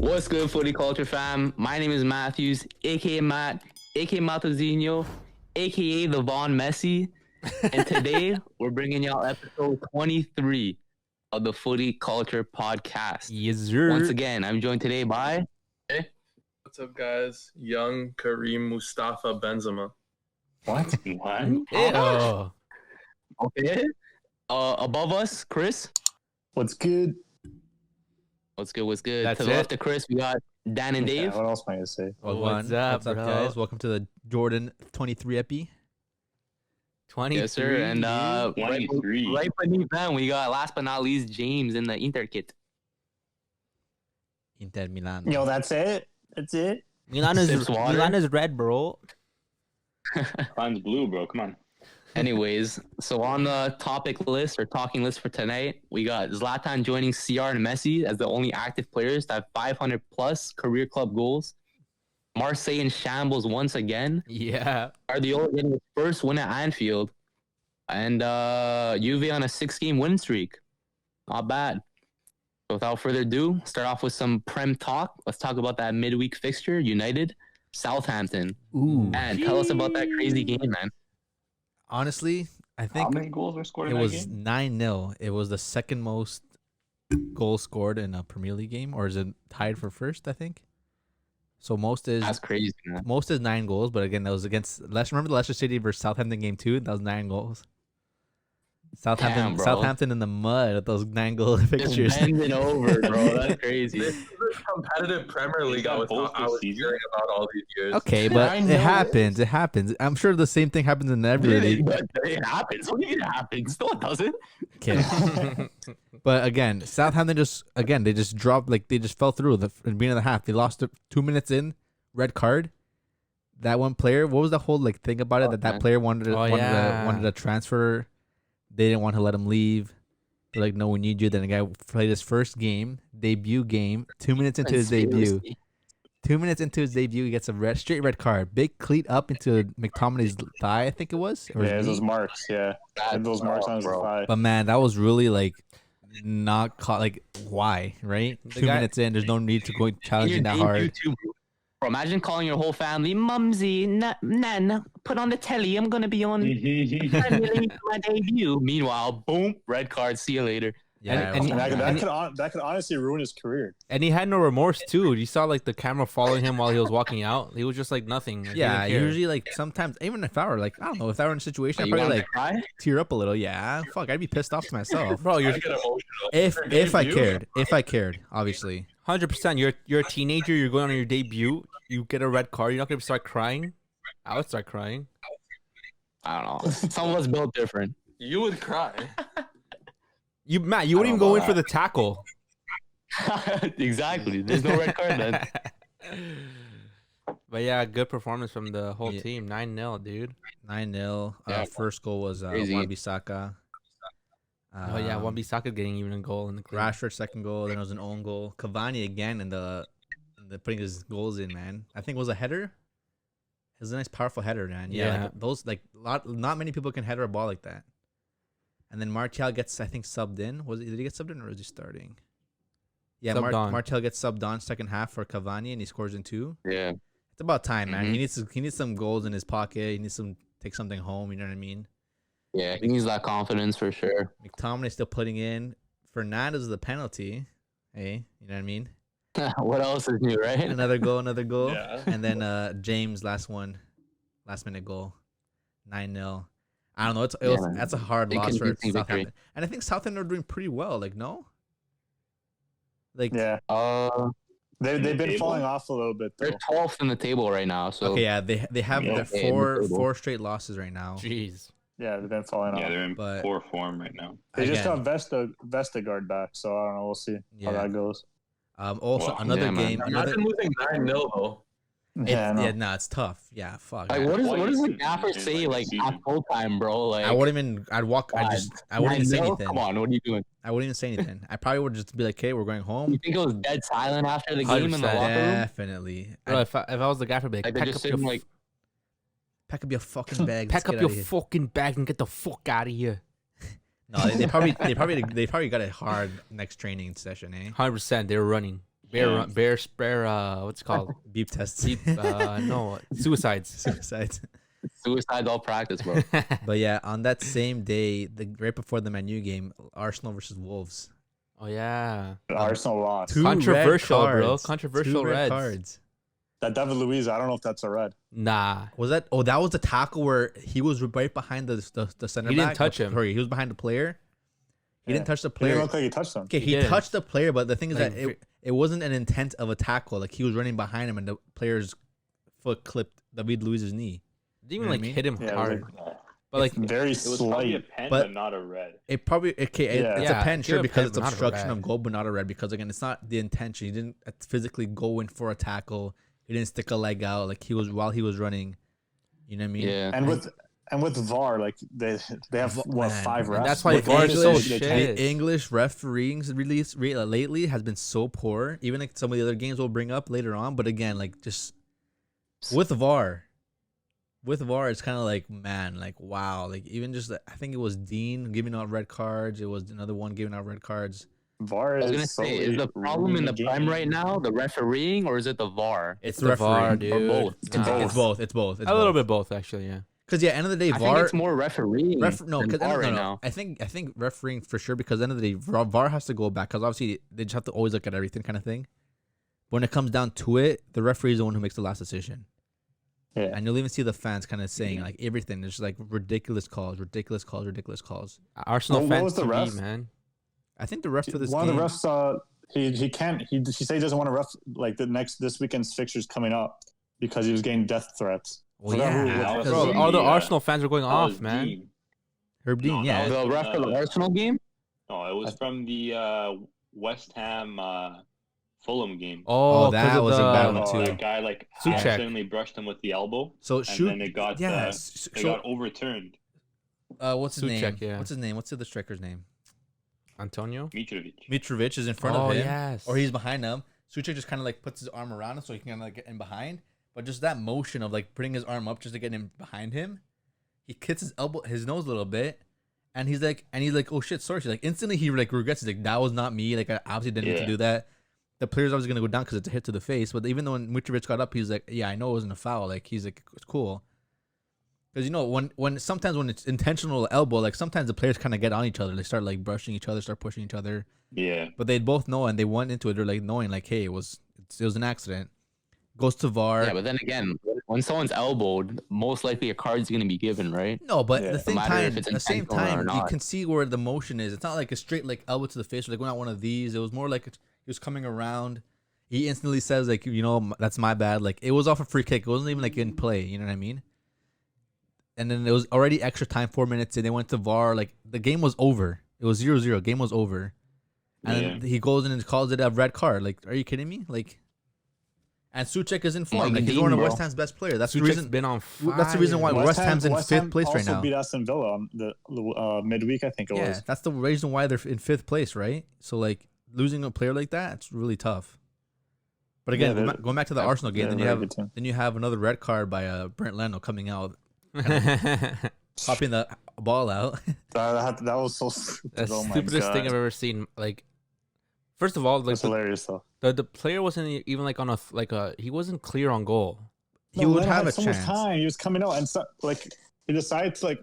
What's good, Footy Culture fam? My name is Matthews, aka Matt, aka Matozinho, aka the Von Messi, and today we're bringing y'all episode 23 of the Footy Culture Podcast. Yes, sir. Once again, I'm joined today by... Hey, what's up, guys? Young Kareem Mustafa Benzema. What? Ew. Okay. Above us, Chris. What's good? What's good? That's to the it. left of Chris, we got Dan and Dave. Yeah, what else am I gonna say? What's up, bro? guys? Welcome to the Jordan 23 epi. 23. Yes, sir. And right 23. beneath them, we got, last but not least, James in the Inter kit. Inter Milan. Yo, that's it. That's it. Milan Sips water. is red, bro. Mine's blue, bro. Come on. Anyways, so on the topic list or talking list for tonight, we got Zlatan joining CR and Messi as the only active players to have 500 plus career club goals. Marseille in shambles once again. Yeah. Guardiola getting his first win at Anfield. And Juve on a 6-game win streak. Not bad. So without further ado, start off with some Prem talk. Let's talk about that midweek fixture. United, Southampton. Ooh. Man, tell us about that crazy game, man. Honestly, I How think many goals were scored it in that was game? 9-0. It was the second most goals scored in a Premier League game, or is it tied for first? I think. So most is That's crazy, man. 9 goals, but again, that was against. Remember the Leicester City versus Southampton game 2? That was 9 goals. Damn, bro. Southampton in the mud with those 9-goal Just pictures. bending over, bro. That's crazy. This is a competitive Premier League I was both this season? hearing about all these years. Okay, but I it know happens. It happens. I'm sure the same thing happens in every league. But it happens. What do you mean it happens? No, it doesn't. Okay. But again, Southampton they just dropped, like they just fell through the beginning of the half. They lost 2 minutes in, red card. That one player, what was the whole like thing about it? That man. player wanted yeah. to transfer. They didn't want to let him leave. They're like, no, we need you. Then the guy played his first debut game. 2 minutes into his debut. 2 minutes into his debut, he gets a straight red card. Big cleat up into McTominay's thigh, I think it was. Or his Yeah, knee. those marks. Yeah, and those marks on his thigh. But man, that was really like not caught. Like, why? Right? The 2 guy- minutes in, there's no need to go challenging that Your hard. debut too, bro. Imagine calling your whole family, Mumsy, Nan, put on the telly. I'm going to be on my debut. Meanwhile, boom, red card. See you later. Yeah, And- That could honestly ruin his career. And he had no remorse too. You saw like the camera following him while he was walking out. He was just like nothing. Like, he yeah. didn't care. Usually, like sometimes, even if I were like, I don't know, if I were in a situation, I'd You probably want like to cry? tear up a little. Yeah, fuck, I'd be pissed off to myself. Bro, you're I get emotional. if I cared, obviously. 100%. You're a teenager. You're going on your debut. You get a red card. You're not gonna start crying. I would start crying. I don't know. Some of us built different. You would cry. Matt, you wouldn't even go in for the tackle. Exactly. There's no red card then. But yeah, good performance from the whole Yeah. team. 9-0, dude. 9-0. Yeah. First goal was Crazy. Wan-Bissaka. Oh yeah, Wan-Bissaka getting even a goal in the clean. Rashford second goal. Then it was an own goal. Cavani again in the putting his goals in, man. I think it was a header. It was a nice, powerful header, man. Yeah, Yeah. like, those not many people can header a ball like that. And then Martial gets, I think, subbed in. Did he get subbed in or was he starting? Yeah, Subbed on. Martial gets subbed on second half for Cavani, and he scores in 2. Yeah. It's about time, man. Mhm. He needs some goals in his pocket. He needs take something home. You know what I mean? Yeah, he needs that confidence for sure. McTominay still putting in. Fernandes the penalty. Hey, you know what I mean? What else is new, right? Another goal. Yeah. And then James last minute goal, 9-0. I don't know. Yeah, That's a hard Big loss for convincing victory. Southampton, and I think Southampton are doing pretty well. Like no, like Yeah, they've been table? falling off a little bit They're though. 12th in the table right now. So okay, yeah, they have Yeah. their Okay, in the table. four straight losses right now. Jeez. Yeah, they've been falling Yeah, off. they're in But- poor form right now. They just Again, got Vestergaard back, so I don't know. We'll see Yeah. how that goes. Also Well, another yeah, man. game. Imagine losing 9-0 though. Yeah, I know. No, it's tough. Yeah, fuck. like, what Why does the isn't gaffer it say like like season? at full time, bro? Like I wouldn't even. I wouldn't even say anything. Come on, what are you doing? I wouldn't even say anything. I probably would just be like, "Hey, we're going You home." think it was dead silent after the game in the 100%. locker room? Definitely. Bro, if I was the guy, I'd be like, Like they're just sitting like, pack up your fucking bag. pack up your fucking bag and get the fuck out of here. No, they probably got a hard next training session, eh? 100%. They were running. What's it called? Beep tests. No, suicides. Suicides. Suicide all practice, bro. But yeah, on that same day, right before the Man U game, Arsenal versus Wolves. Oh yeah. Arsenal lost. Two Controversial, red bro. cards. Controversial Two red reds. cards. That David Luiz, I don't know if that's a red. Nah. Was that? Oh, that was the tackle where he was right behind the center back. He didn't touch him. Sorry, he was behind the player. He didn't touch the He player. didn't look like he touched him. Okay, he didn't. touched the player, but the thing is Like, that it wasn't an intent of a tackle. Like he was running behind him, and the player's foot clipped David Luiz's knee. Didn't even You know what I mean? hit him Yeah, it was hard. Yeah. But like, Very It was probably a slight. pen, but- but not a red. It probably it's Yeah, a pen, give sure, a because pen, it's but not a obstruction red. of goal, but not a red. Because again, it's not the intention. He didn't physically go in for a tackle. He didn't stick a leg out like he was while he was running. You know what I mean? Yeah. And with VAR, like they have what, Man, 5 refs? that's why With VAR is so English- shit. The English refereeing lately has been so poor. Even like some of the other games we'll bring up later on. But again, like just with VAR, it's kind of like, man, like wow, like even just I think it was Dean giving out red cards. It was another one giving out red cards. VAR I was is gonna so say, is the problem in the Prem right now the refereeing or is it the VAR? it's the the VAR, referee. dude. Or both. It's both. It's both. A little bit both, actually. Yeah. Because yeah, end of the day, I think VAR. it's more refereeing No, than because VAR right now. I think refereeing for sure. Because at the end of the day, VAR has to go back. Because obviously they just have to always look at everything, kind of thing. When it comes down to it, the referee is the one who makes the last decision. Yeah. And you'll even see the fans kind of saying like everything. There's like ridiculous calls. Arsenal What fans was the TV, ref? man. I think the ref for this One game. of the refs, he can't. He said he doesn't want to ref like this weekend's fixtures coming up because he was getting death threats. Well, Forgot who- yeah, that was Bro, Dean, all the yeah. Arsenal fans are going That off, was man. Dean. Herb Dean, No, yeah. that The was- ref for the Arsenal game? No, it was from the West Ham Fulham game. Oh, 'cause that of was a the- bad one Oh, too. that guy like Suchek. accidentally brushed him with the elbow, So and shoot, then it got yeah. it got overturned. What's his name? Suchek, yeah. What's his name? What's the other striker's name? Antonio. Mitrovic. Mitrovic is in front Oh of him. yes. Or he's behind him. Suchek just kind of like puts his arm around him so he can kind of like get in behind. But just that motion of like putting his arm up just to get him behind him, he hits his nose a little bit, and he's like, oh shit, sorry. Like instantly he like regrets. He's like, that was not me. Like I obviously didn't need to Yeah. do that. The player's obviously gonna go down because it's a hit to the face. But even though when Mitrovic got up, he's like, yeah, I know it wasn't a foul. Like he's like, it's cool. Because you know when sometimes when it's intentional elbow, like sometimes the players kind of get on each other. They start like brushing each other, start pushing each other. Yeah. But they both know and they went into it. They're like knowing like, hey, it was an accident. Goes to VAR. Yeah, but then again, when someone's elbowed, most likely a card's gonna be given, right? No, but Yeah. at the same No matter time, if it's at the same intentional or time, you not. can see where the motion is. It's not like a straight like elbow to the face. Or like we're not one of these. It was more like he was coming around. He instantly says like, you know, that's my bad. Like it was off a free kick. It wasn't even like in play. You know what I mean? And then it was already extra time, 4 minutes, and they went to VAR. Like the game was over. It was 0-0. Game was over. And then he goes in and calls it a red card. Like, are you kidding me? Like, and Suchek is in form. Like Like, he's Dean, one of bro. West Ham's best players. That's the Suchek's reason. been on fire. That's the reason why West Ham's in fifth place right also now. beat Aston Villa on the midweek, I think it Yeah, was. that's the reason why they're in fifth place, right? So like losing a player like that, it's really tough. But again, Yeah, they're- going back to the Arsenal game, they're then a you very have good team. then you have another red card by Brent Leno coming out, popping the ball out. That was so stupid. the Oh my stupidest thing God. I've ever seen. Like, first of all, like That's hilarious though. the player wasn't even like on a he wasn't clear on goal. He No, would Leno have had a so much chance. time. He was coming out and like he decided to like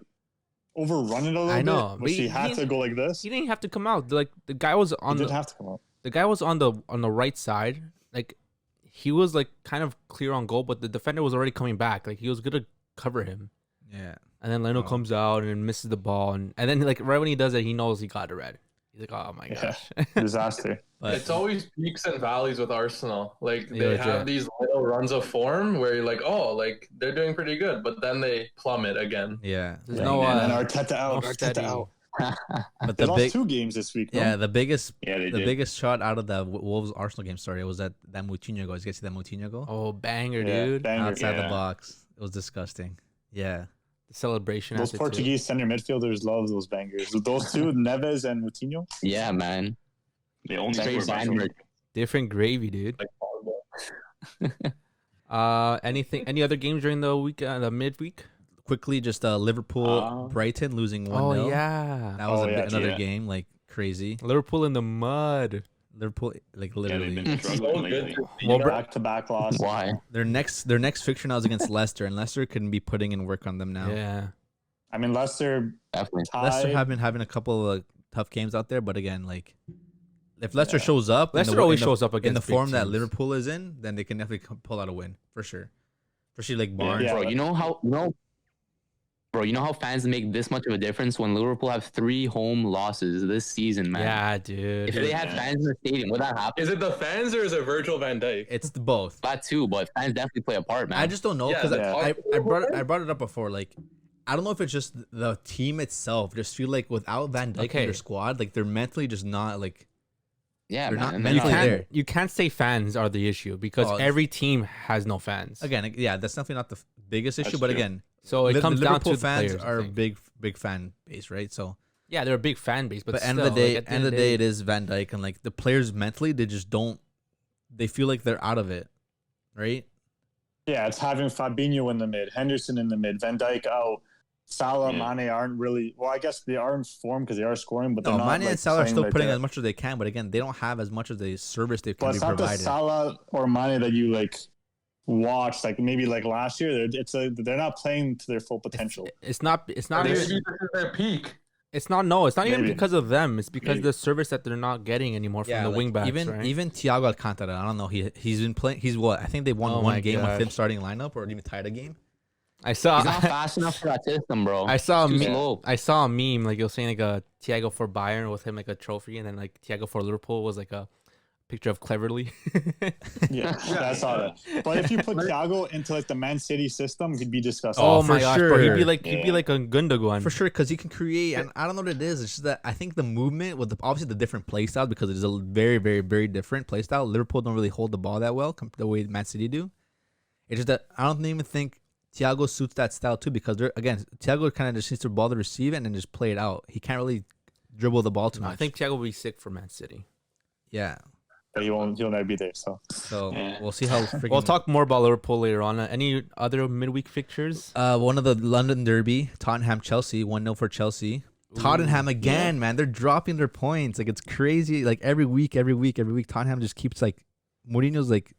overrun it a little I know, bit, but which he he had to go like this. He didn't have to come out. Like the guy was He on didn't the have to come out. on the right side. Like he was like kind of clear on goal, but the defender was already coming back. Like he was gonna cover him. Yeah, And then Leno comes out and misses the ball, and then like right when he does it, he knows he got a red. He's like, oh my Yeah. gosh. Disaster. but It's always peaks and valleys with Arsenal. Like Yeah, they legit. have these little runs of form where you're like, oh, like they're doing pretty good, but then they plummet again. yeah. There's Yeah, no and Arteta out. no Arteta steady. out. But They the lost big 2 games this week. No? yeah the biggest Yeah, they the did. biggest shot out of the Wolves Arsenal game. Sorry, was that Moutinho goal. You guys see that Moutinho goal Oh, banger, Yeah, dude. banger. outside the Yeah. box? It was disgusting. Yeah. The celebration. Those after, too. Portuguese center midfielders love those bangers. Those two, Neves and Moutinho. Yeah, man. They only Straight scored by banger. Different gravy, dude. Like Any other games during the week, the midweek? Quickly, just Liverpool Brighton losing 1-0. Oh yeah, That was Oh, yeah, another yeah. game like crazy. Liverpool in the mud. Liverpool, like Yeah, they've literally, been struggling So lately. good. Well, Back-to-back loss. Why? their next fixture now is against Leicester, and Leicester can be putting in work on them now. Yeah. I mean, Leicester Definitely. Leicester tied. have been having a couple of tough games out there, but again, like if Leicester shows up, Leicester always shows up in against the big form that teams. Liverpool is in, then they can definitely pull out a win for sure. Especially like Barnes. Yeah. Bro, you know how fans make this much of a difference when Liverpool have 3 home losses this season, man. Yeah, If dude. they had Yeah. fans in the stadium, would that happen? Is it the fans or is it Virgil van Dijk? It's both. That too, but fans definitely play a part, man. I just don't know Yeah, because yeah. I brought it up before. Like, I don't know if it's just the team itself. Just feel like without Van Dijk Okay. in their squad, like they're mentally just not like. yeah, they're man. not and mentally they're not- there. You can't say fans are the issue because Oh, every team has no fans. Again, yeah, that's definitely not the biggest issue. That's But true. again, So it the comes down Liverpool to the fans players, I are a think. big fan base, right? So, Yeah, they're a big fan base, but, but still, end of the day, like, at end of the day, it is Van Dijk, and like the players mentally, they just don't. They feel like they're out of it, right? Yeah, it's having Fabinho in the mid, Henderson in the mid, Van Dijk out. Salah, Yeah. Mane aren't really. Well, I guess they are in form because they are scoring, but No, they're not. Mane like, and Salah are playing still like putting that. as much as they can, but again, they don't have as much of the service they But can be it's not the provided. Salah or Mane that you like watch. Like maybe like last year, they're not playing to their full potential. It's not Maybe even. this is their peak. It's not. No, it's not even Maybe. because of them. It's because Maybe. the service that they're not getting anymore from the like, wing backs. even right? even Thiago Alcantara, I don't know. He's been playing. He's what? I think they won Oh one my game gosh. with him starting lineup, or even tied a game. I saw. He's not fast enough for that system, bro. I saw a Too meme. slow. I saw a meme like it was saying like a Thiago for Bayern with him like a trophy, and then like Thiago for Liverpool was like a picture of Cleverly. Yeah, I saw that. But if you put Thiago into like the Man City system, he'd be disgusting. Oh, for my gosh, bro! He'd sure. be like a Gundogan. For sure, because he can create, and I don't know what it is. It's just that I think the movement with obviously the different play style, because it is a very, very, very different play style. Liverpool don't really hold the ball that well the way Man City do. It's just that I don't even think Thiago suits that style too, because Thiago kind of just needs to ball to receive it and then just play it out. He can't really dribble the ball too much. I think Thiago will be sick for Man City. yeah. But he'll never be there. So So Yeah. we'll see how. Freaking, We'll talk more about Liverpool later on. Any other midweek fixtures? One of the London Derby, Tottenham Chelsea, 1-0 for Chelsea. Tottenham again, man. They're dropping their points. Like it's crazy. Like every week, Tottenham just keeps like Mourinho's like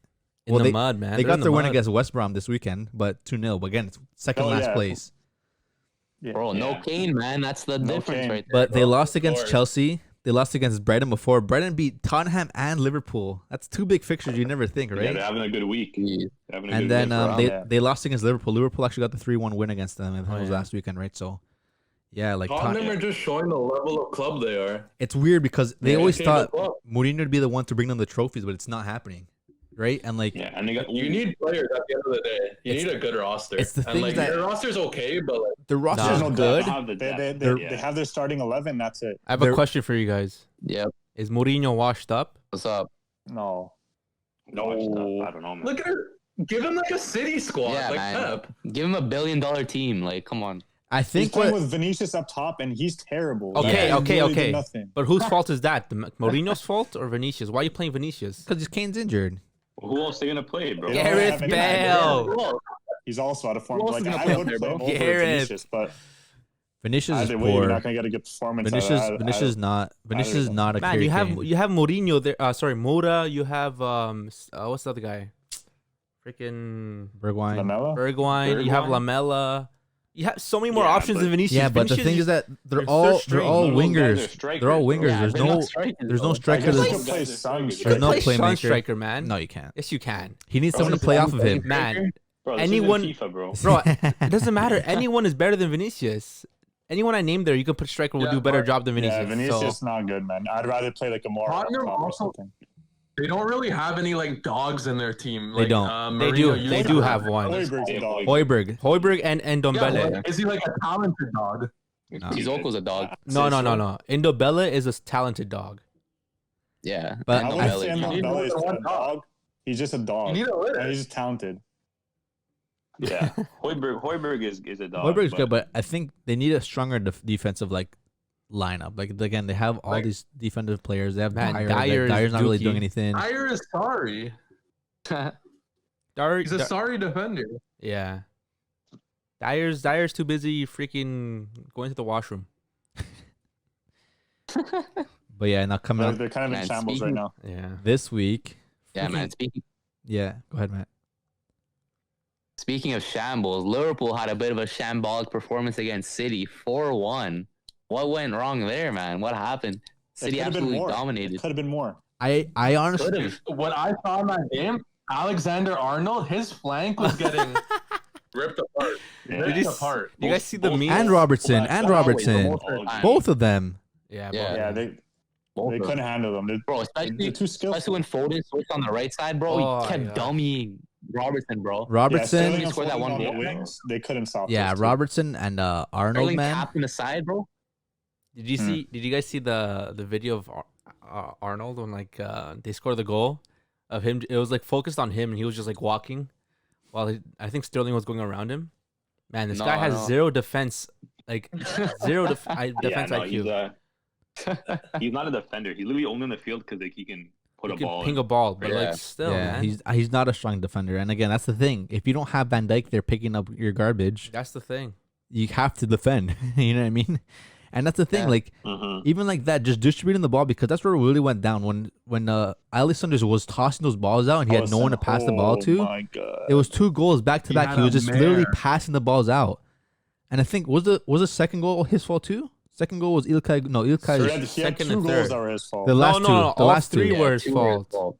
In well, the they- mud, man. they They're got in the their win mud. against West Brom this weekend, but 2-0. But again, it's second Oh, last yeah. place. yeah, Bro, no Yeah. Kane, man. That's the No difference Kane. right there. But they bro. lost against course. Chelsea. They lost against Brighton before. Brighton beat Tottenham and Liverpool. That's 2 big fixtures you never think, Yeah, right? they're having a good week. Jeez. They're having a And good then week. Yeah. they lost against Liverpool. Liverpool actually got the 3-1 win against them. I think it was yeah. last weekend, right? So, yeah, like Tottenham are just showing the level of club they are. it's weird because they Yeah, always change thought the club. Mourinho would be the one to bring them the trophies, but it's not happening, right? And like, Yeah, and they got You need players at the end of the day. You It's need a good roster. it's the and things like that- your roster's okay, but like the roster's There's no good. depth. Have the They, depth. they, Yeah. they have their starting 11. That's it. I have They're- a question for you guys. Yep. Is Mourinho washed up? What's up? No. No, it's tough. I don't know, man. look at it. Give him like a city squad, Yeah, like man. Pep. Give him $1 billion team. Like, come on. I He's think playing what with Vinicius up top, and he's terrible. Okay, He okay, really did okay. Nothing. But whose fault is that? Mourinho's fault or Vinicius? Why are you playing Vinicius? because Kane's injured. Who else they gonna play, bro? They don't Gareth have any- Bale. Well, He's also out of form. Who else Like, is gonna I play would up there, play bro? him over Gareth. Vinicius, but Vinicius is either way, you're poor. not gonna get a good performance. Vinicius, out of- Vinicius is not. Vinicius is know. not a Man, Harry you have Kane. you have Mourinho there. Sorry, Mora. You have what's the other guy? Freaking Bergwijn. Lamella. Bergwijn. You have Bergwijn? Lamella. You have so many more Yeah, options but- than Vinicius. Yeah, but the Vinicius thing is that they're they're so all strange. they're all None of those guys wingers. are strikers, They're all bro. wingers. Yeah, there's they're not no strikers, there's no though. striker. I guess that's- you could play Son. You There's can no play Son playmaker. striker, man. No, you can't. Yes, you can, He needs Bro, someone to he's play a off of him. man. Bro, this Anyone- isn't FIFA, bro. Bro, it doesn't matter. Anyone is better than Vinicius. Anyone I name there, you can put striker will Yeah, do a better but- job than Vinicius. Yeah, Vinicius So, not good, man. I'd rather play like a more up Tottenham top or also- something. they don't really have any like dogs in their team. They Like, don't. they Mourinho do. used They to do have one. Højbjerg's a dog. Højbjerg. Højbjerg and Yeah, Ndombele. like, is he like a talented dog? Tizoko's a dog. No. Ndombele is a talented dog. Yeah. But I and wouldn't I- Ndombele say is You need Ndombele is more than a one dog. He's just a dog. You need a litter. And he's just talented. Yeah, Højbjerg is a dog. Højbjerg's good, but I think they need a stronger defensive like lineup. Like again, they have all Like- these defensive players. They have Man, Dyer. Dyer's Dyer's not really dookie. doing anything. Dyer is sorry. Dyer, He's a sorry defender. yeah. Dyer's too busy freaking going to the washroom. But yeah, now coming They're, up they're kind of in Man, shambles right speaking- now. Yeah. this week. Yeah, man. Yeah, go ahead, Matt. Speaking of shambles, Liverpool had a bit of a shambolic performance against City, 4-1. What went wrong there, man? What happened? City It could have been absolutely more. dominated. Could have been more. I honestly, Could've. What I saw in that game, Alexander-Arnold, his flank was getting ripped apart. Did Ripped you apart. You guys see the meme? and Robertson, and Robertson, All time. both of them. Yeah. Yeah. Yeah, both. they couldn't handle them. Bro, They're especially too skillful. when Foden switched on the right side, bro. Oh, he kept yeah. dummying Robertson, bro. Robertson, Sterling He and scored that Foden one on the goal. wings, they couldn't stop. yeah, those two. Robertson and Arnold, Sterling man. tapped in the side, bro. Did you see? Did you guys see the video of Arnold when like they scored the goal of him? It was like focused on him, and he was just like walking, while I think Sterling was going around him. Man, this guy has zero defense, like zero defense IQ. He's not a defender. He's literally only in the field because like he can put He a can ball. ping in. a ball, but Yeah. like still, Yeah, man. he's not a strong defender. And again, that's the thing. If you don't have Van Dijk there picking up your garbage, That's the thing. you have to defend. You know what I mean? And that's the thing. Yeah. Like Mhm. even like that, just distributing the ball, because that's where it really went down when Alisson just was tossing those balls out and he had no one to pass the ball to. Oh my god! It was 2 goals back to He back. had He was a just literally mare. passing the balls out. And I think was the second goal his fault too? Second goal was Ilkay. No, So Ilkay. he had second 2 and goals third. that were his fault. The last two. No. The All last three two. were his two were his fault.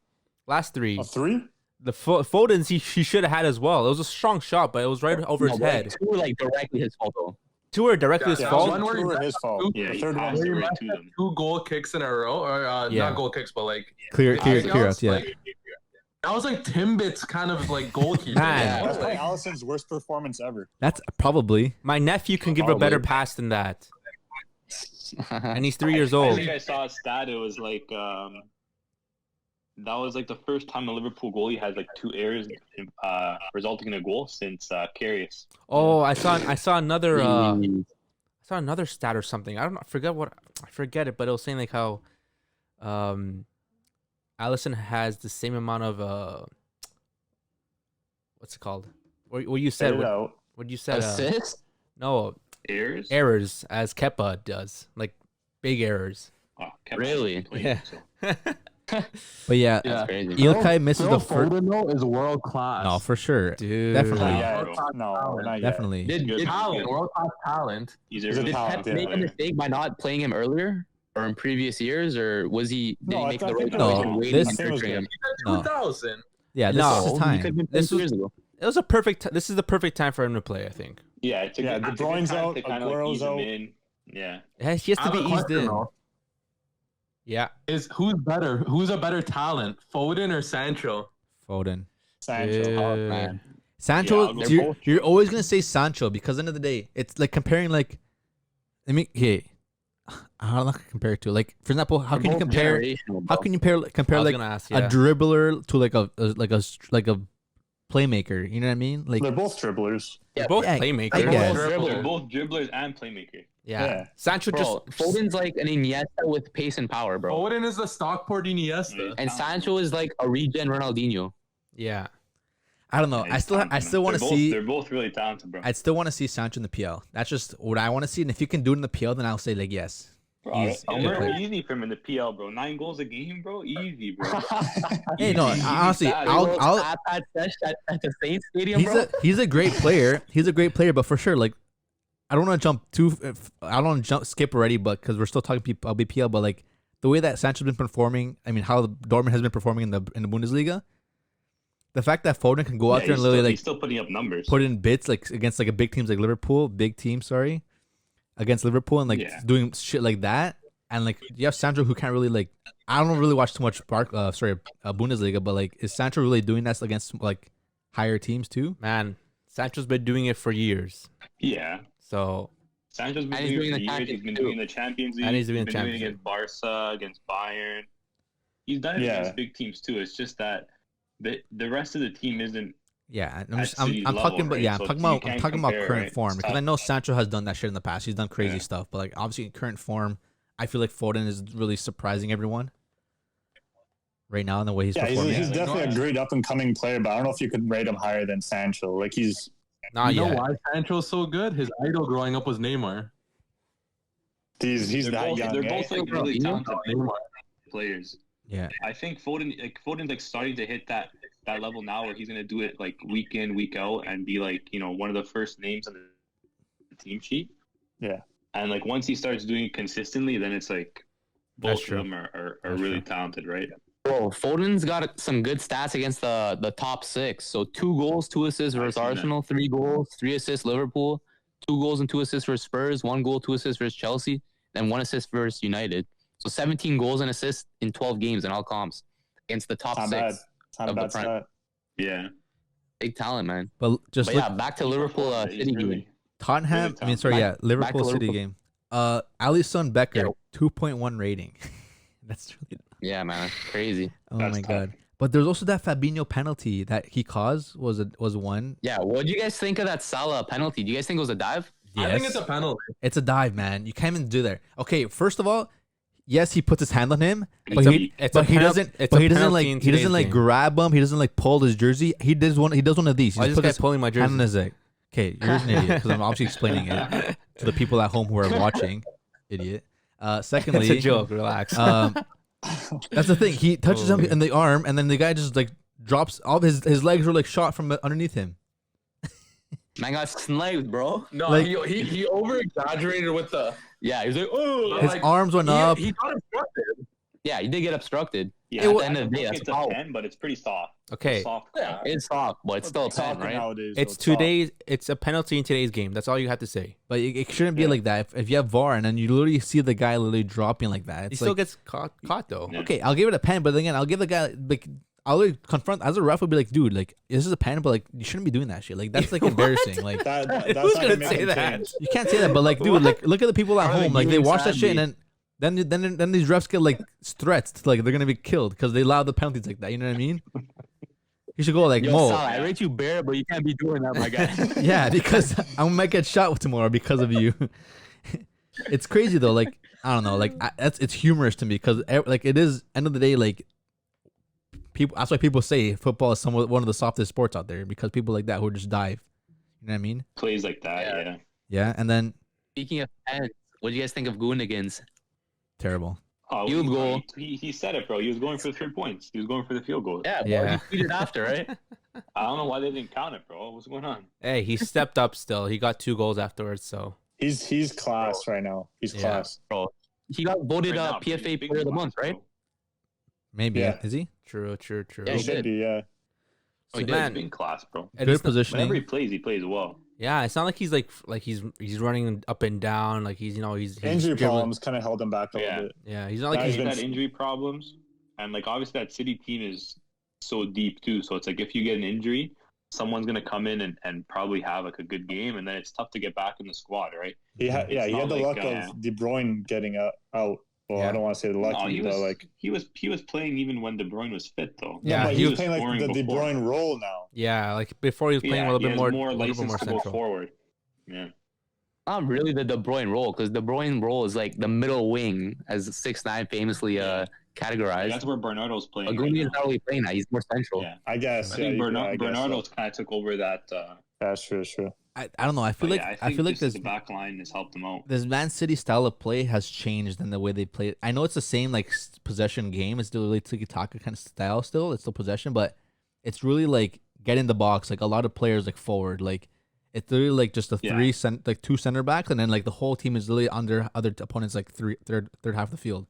Last 3. 3? The Foden's he should have had as well. It was a strong shot, but it was right over his No, but head. 2 were like directly his fault, though. 2 were directly Yeah, his yeah, fault. one where 2 he were messed his up fault. Yeah, The he third passed one. it He right messed to up them. 2 goal kicks in a row, or Yeah. not goal kicks, but like Clear anything outs, else, yeah. like, that was like Timbit's kind of like goalkeeper. Man. That's like Alisson's worst performance ever. That's probably. My nephew can give a better Probably. pass than that, and he's 3 years I old. think I saw a stat. It was like that was like the first time a Liverpool goalie has like 2 errors resulting in a goal since Karius. Oh, I saw another stat or something. I forget it, but it was saying like how Alisson has the same amount of what's it called? What you said? Fade it out. What you said? Assist? No Errors? errors as Kepa does, like big errors. Oh, Really? Yeah. But yeah, That's crazy. Ilkay misses the first. Foden though is world class. No, for sure. Dude. Definitely. Not Yeah, yet. bro. No, not yet. Definitely. Did Good. Talent, world class talent. He's He's a a Did talent, Pep make a mistake by not playing him earlier or in previous years, or was he? Did No, he I make the think right it choice was- and waiting this- on I think it was nurturing him? No. 2000. Yeah, this No, is his He time. could have been This 2 was- years ago. It was a perfect. This is the perfect time for him to play. I think. Yeah, it's a Yeah, good, De it's a good Bruyne's time out, to kind of like Aguero's ease him out. in. Yeah. He has to I have be a eased question, in. though. Yeah. Is who's better? Who's a better talent, Foden or Sancho? Foden. Sancho. Dude. Oh, man. Sancho, Yeah, I'll go you're, both. you're always gonna say Sancho because at the end of the day, it's like comparing like, I mean, okay, how do I compare it to? Like, for example, how They're can you both compare? generational, How bro. can you compare I was like gonna ask. a Yeah. dribbler to like a playmaker? You know what I mean? Like, They're both dribblers. They're both yeah, playmakers. I guess. They're both dribblers and playmakers. Yeah. Yeah. Sancho Bro, just Foden's like an Iniesta with pace and power, bro. Foden is the Stockport Iniesta. And Sancho is like a regen Ronaldinho. Yeah. I don't know. Yeah, I still want to see. They're both really talented, bro. I'd still want to see Sancho in the PL. That's just what I want to see. And if you can do it in the PL, then I'll say like yes. Bro, He's a good player. easy for him in the PL, bro. 9 goals a game, bro. Easy, bro. Hey, no, Easy, honestly, easy, I'll At that session at the Saints Stadium, bro. he's a great player. He's a great player, but for sure, like, I don't want to jump too. I don't want to skip already, but because we're still talking BPL, but like the way that Sancho's been performing, I mean, how Dortmund has been performing in the Bundesliga, the fact that Foden can go out there and literally he's still putting up numbers. put in bits like against like a big teams like Liverpool, against Liverpool, and like doing shit like that, and like you have Sancho who can't really like. I don't really watch too much Bundesliga, but like is Sancho really doing that against like higher teams too? Man, Sancho's been doing it for years. Yeah. So Sancho's been And he's doing it doing for the years. He's been Champions doing the Champions League. And he's doing the been Champions doing it against Barca, against Bayern. He's done it against big teams too. It's just that the rest of the team isn't. Yeah, At City's level, talking about right? I'm So talking you about can't current compare, form right? because It's I tough. know Sancho has done that shit in the past. He's done crazy Yeah. stuff, but like obviously in current form, I feel like Foden is really surprising everyone right now in the way he's Yeah, performing. he's definitely a great up and coming player, but I don't know if you could rate him higher than Sancho. Like he's not You know yet. why Sancho's so good? His idol growing up was Neymar. He's they're that both, young. they're eh? both like really talented players. Yeah. I think Foden's like starting to hit that level now where he's gonna do it like week in, week out, and be like, you know, one of the first names on the team sheet. Yeah. And like once he starts doing it consistently, then it's like both That's of true. them are That's really true. talented, right? Bro, Foden's got some good stats against the top 6. So 2 goals, 2 assists versus seen that. Arsenal, 3 goals, 3 assists Liverpool, 2 goals and 2 assists for Spurs, 1 goal, 2 assists versus Chelsea, and 1 assist versus United. So 17 goals and assists in 12 games in all comps against the top Not 6 bad. Not a of the bad Prem. stat. Yeah. Big talent, man. But just But look, yeah, back to Liverpool He's City really- game. Tottenham. I mean, sorry, Back- Liverpool to City Liverpool. game. Alisson Becker, Yeah. 2.1 rating. That's really. Yeah, man, crazy. Oh That's my tough. god. But there's also that Fabinho penalty that he caused was one. Yeah, what do you guys think of that Salah penalty? Do you guys think it was a dive? I think it's a penalty. It's a dive, man. You can't even do there. Okay, first of all, yes, he puts his hand on him, but It's a- he, it's but a he penal- doesn't. it's But a he doesn't penalty like. in He doesn't today's like game. grab him. He doesn't like pull his jersey. He does one. He does one of these. He Why just is puts this his guy pulling my hand jersey? on his leg. Okay, you're an idiot because I'm obviously explaining it to the people at home who are watching. Idiot. Secondly, It's a joke. Relax. that's the thing. He touches him in the arm, and then the guy just like drops. All of his legs were like shot from underneath him. Man got sniped, bro. No, Like- he over exaggerated with the. Yeah, he was like, oh. His arms went up. He got obstructed. Yeah, he did get obstructed. Yeah, At I the end of don't the day, think that's it's a a foul. 10, but it's pretty soft. Okay. Soft. Yeah. It's soft, but it's still a 10, Soccer right? nowadays, It's so soft. It's a penalty in today's game. That's all you have to say. But it shouldn't be Yeah. like that. If you have VAR and then you literally see the guy literally dropping like that, He it's still like, gets caught though. Yeah. okay, I'll give it a pen, but again, I'll give the guy like I'll really confront as a ref. I'll be like, dude, like this is a pen, but like you shouldn't be doing that shit. Like that's like embarrassing. Like That's Who's not gonna make say him that? change. you can't say that. But like, dude, like look at the people at How are they home. Like they doing watch that shit and sadly? then these refs get like threats to, like they're gonna be killed because they allow the penalties like that. You know what I mean? You should go like Yo, Mo. Salah, I rate you bare, but you can't be doing that, my guy. Yeah, because I might get shot tomorrow because of you. It's crazy though. Like I don't know. Like it's humorous to me because like it is end of the day like people. That's why people say football is somewhat one of the softest sports out there because people like that who just dive. You know what I mean? Plays like that, Yeah. yeah. Yeah, and then Speaking of pens, what do you guys think of Gundogan's? terrible. Oh, Field goal. He said it, bro. He was going for the 3 points. He was going for the field goal. Yeah, bro, Yeah. he tweeted after, right? I don't know why they didn't count it, bro. What's going on? Hey, he stepped up still. He got 2 goals afterwards, so He's class right now. He's Yeah. class. He got voted Right now, PFA he's big Player of the class, Month, right? bro. Maybe Yeah. is he? true. Yeah, He he should did. be, yeah. Oh, he So, does. man, He's big class, bro. and Good it's not- Whenever he positioning. plays well. yeah, it's not like he's he's running up and down. Like he's he's Injury dribbling. problems kind of held him back a Yeah. little bit. Yeah, he's not Now like He's he's been- had injury problems, and like obviously that City team is so deep too. So it's like if you get an injury, someone's gonna come in and probably have like a good game, and then it's tough to get back in the squad, right? He had It's he had not the like, luck of De Bruyne getting out. Well, Yeah. I don't want to say No, lucky, he but was like he was playing even when De Bruyne was fit though. Yeah, but he he was was playing like scoring the De before. Bruyne role now. yeah, like before he was playing a little he bit has more more a little bit license more to go central. forward. Yeah. Not really the De Bruyne role, because De Bruyne role is like the middle wing, as 6'9" famously categorized. That's where Bernardo's playing. But right Gundogan's now. not really playing that. He's more central. Yeah. I guess. I think yeah, I guess Bernardo's so. kind of took over that. That's true. That's true. I don't know. I feel But like yeah, I feel like just this the back line has helped him out. this Man City style of play has changed in the way they play it. I know it's the same like possession game. It's still really tiki-taka kind of style still. It's still possession, but it's really like get in the box. Like a lot of players like forward. Like it's literally like just Yeah. like 2 center backs, and then like the whole team is literally under other opponents like third half of the field.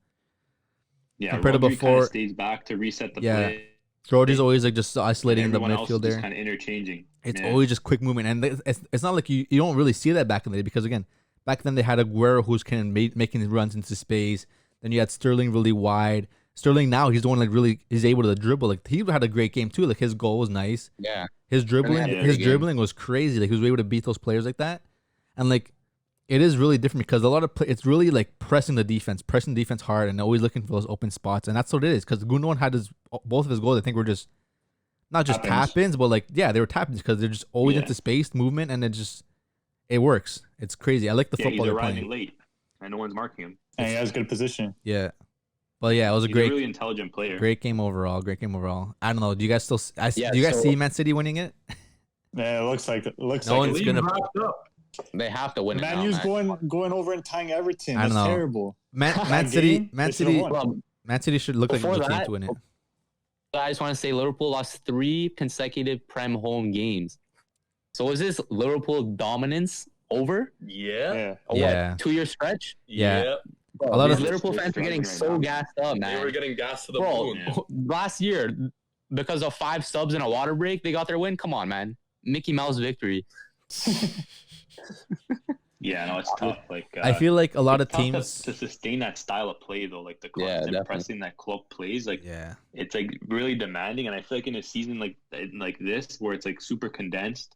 Yeah, compared to Rodri before- kinda stays back to reset the Yeah. play. Rodri's always like just isolating the Everyone else is midfield just there. kind of interchanging. It's Yeah. always just quick movement, and it's not like you don't really see that back in the day because again, back then they had Aguero who's kind of making runs into space. Then you had Sterling really wide. Sterling now he's the one like really is able to dribble. Like he had a great game too. Like his goal was nice. Yeah. His dribbling, had a Yeah. his great dribbling was crazy. Like he was able to beat those players like that, and like it is really different because a lot of it's really like pressing the defense hard, and always looking for those open spots, and that's what it is. Because Gundogan had both of his goals. I think were just not just Tap-ins. tap-ins, but like yeah, they were tap-ins because they're just always Yeah. into space movement, and it works. It's crazy. I like the Yeah, he's football they're arriving playing. late, and no one's marking him. And he has good position. Yeah, but yeah, it was a He's great a really intelligent player. great game overall. Great game overall. I don't know. Do you guys still? Yeah, do you guys so- see Man City winning it? Yeah, it looks like No like one's it. gonna- Wrapped up. They have to win it. Man U's going over and tying Everton. I That's know. terrible. Man That City, game, Man they should've City, won. Well, Man City should look like Before the team that- to win it. I just want to say Liverpool lost 3 consecutive Prem home games. So is this Liverpool dominance over? Yeah. A Yeah. What, 2-year stretch? Yeah. Yep. A lot These of- Liverpool They're fans are getting struggling so right gassed up, They man. were getting gas to the Bro, moon. Yeah. last year, because of 5 subs and a water break, they got their win. Come on, man. Mickey Mouse victory. Yeah, no, it's tough. Like I feel like a lot of it's tough teams. to sustain that style of play though. Like the club Yeah, is definitely. impressing that club plays. Like Yeah. it's like really demanding, and I feel like in a season like this where it's like super condensed,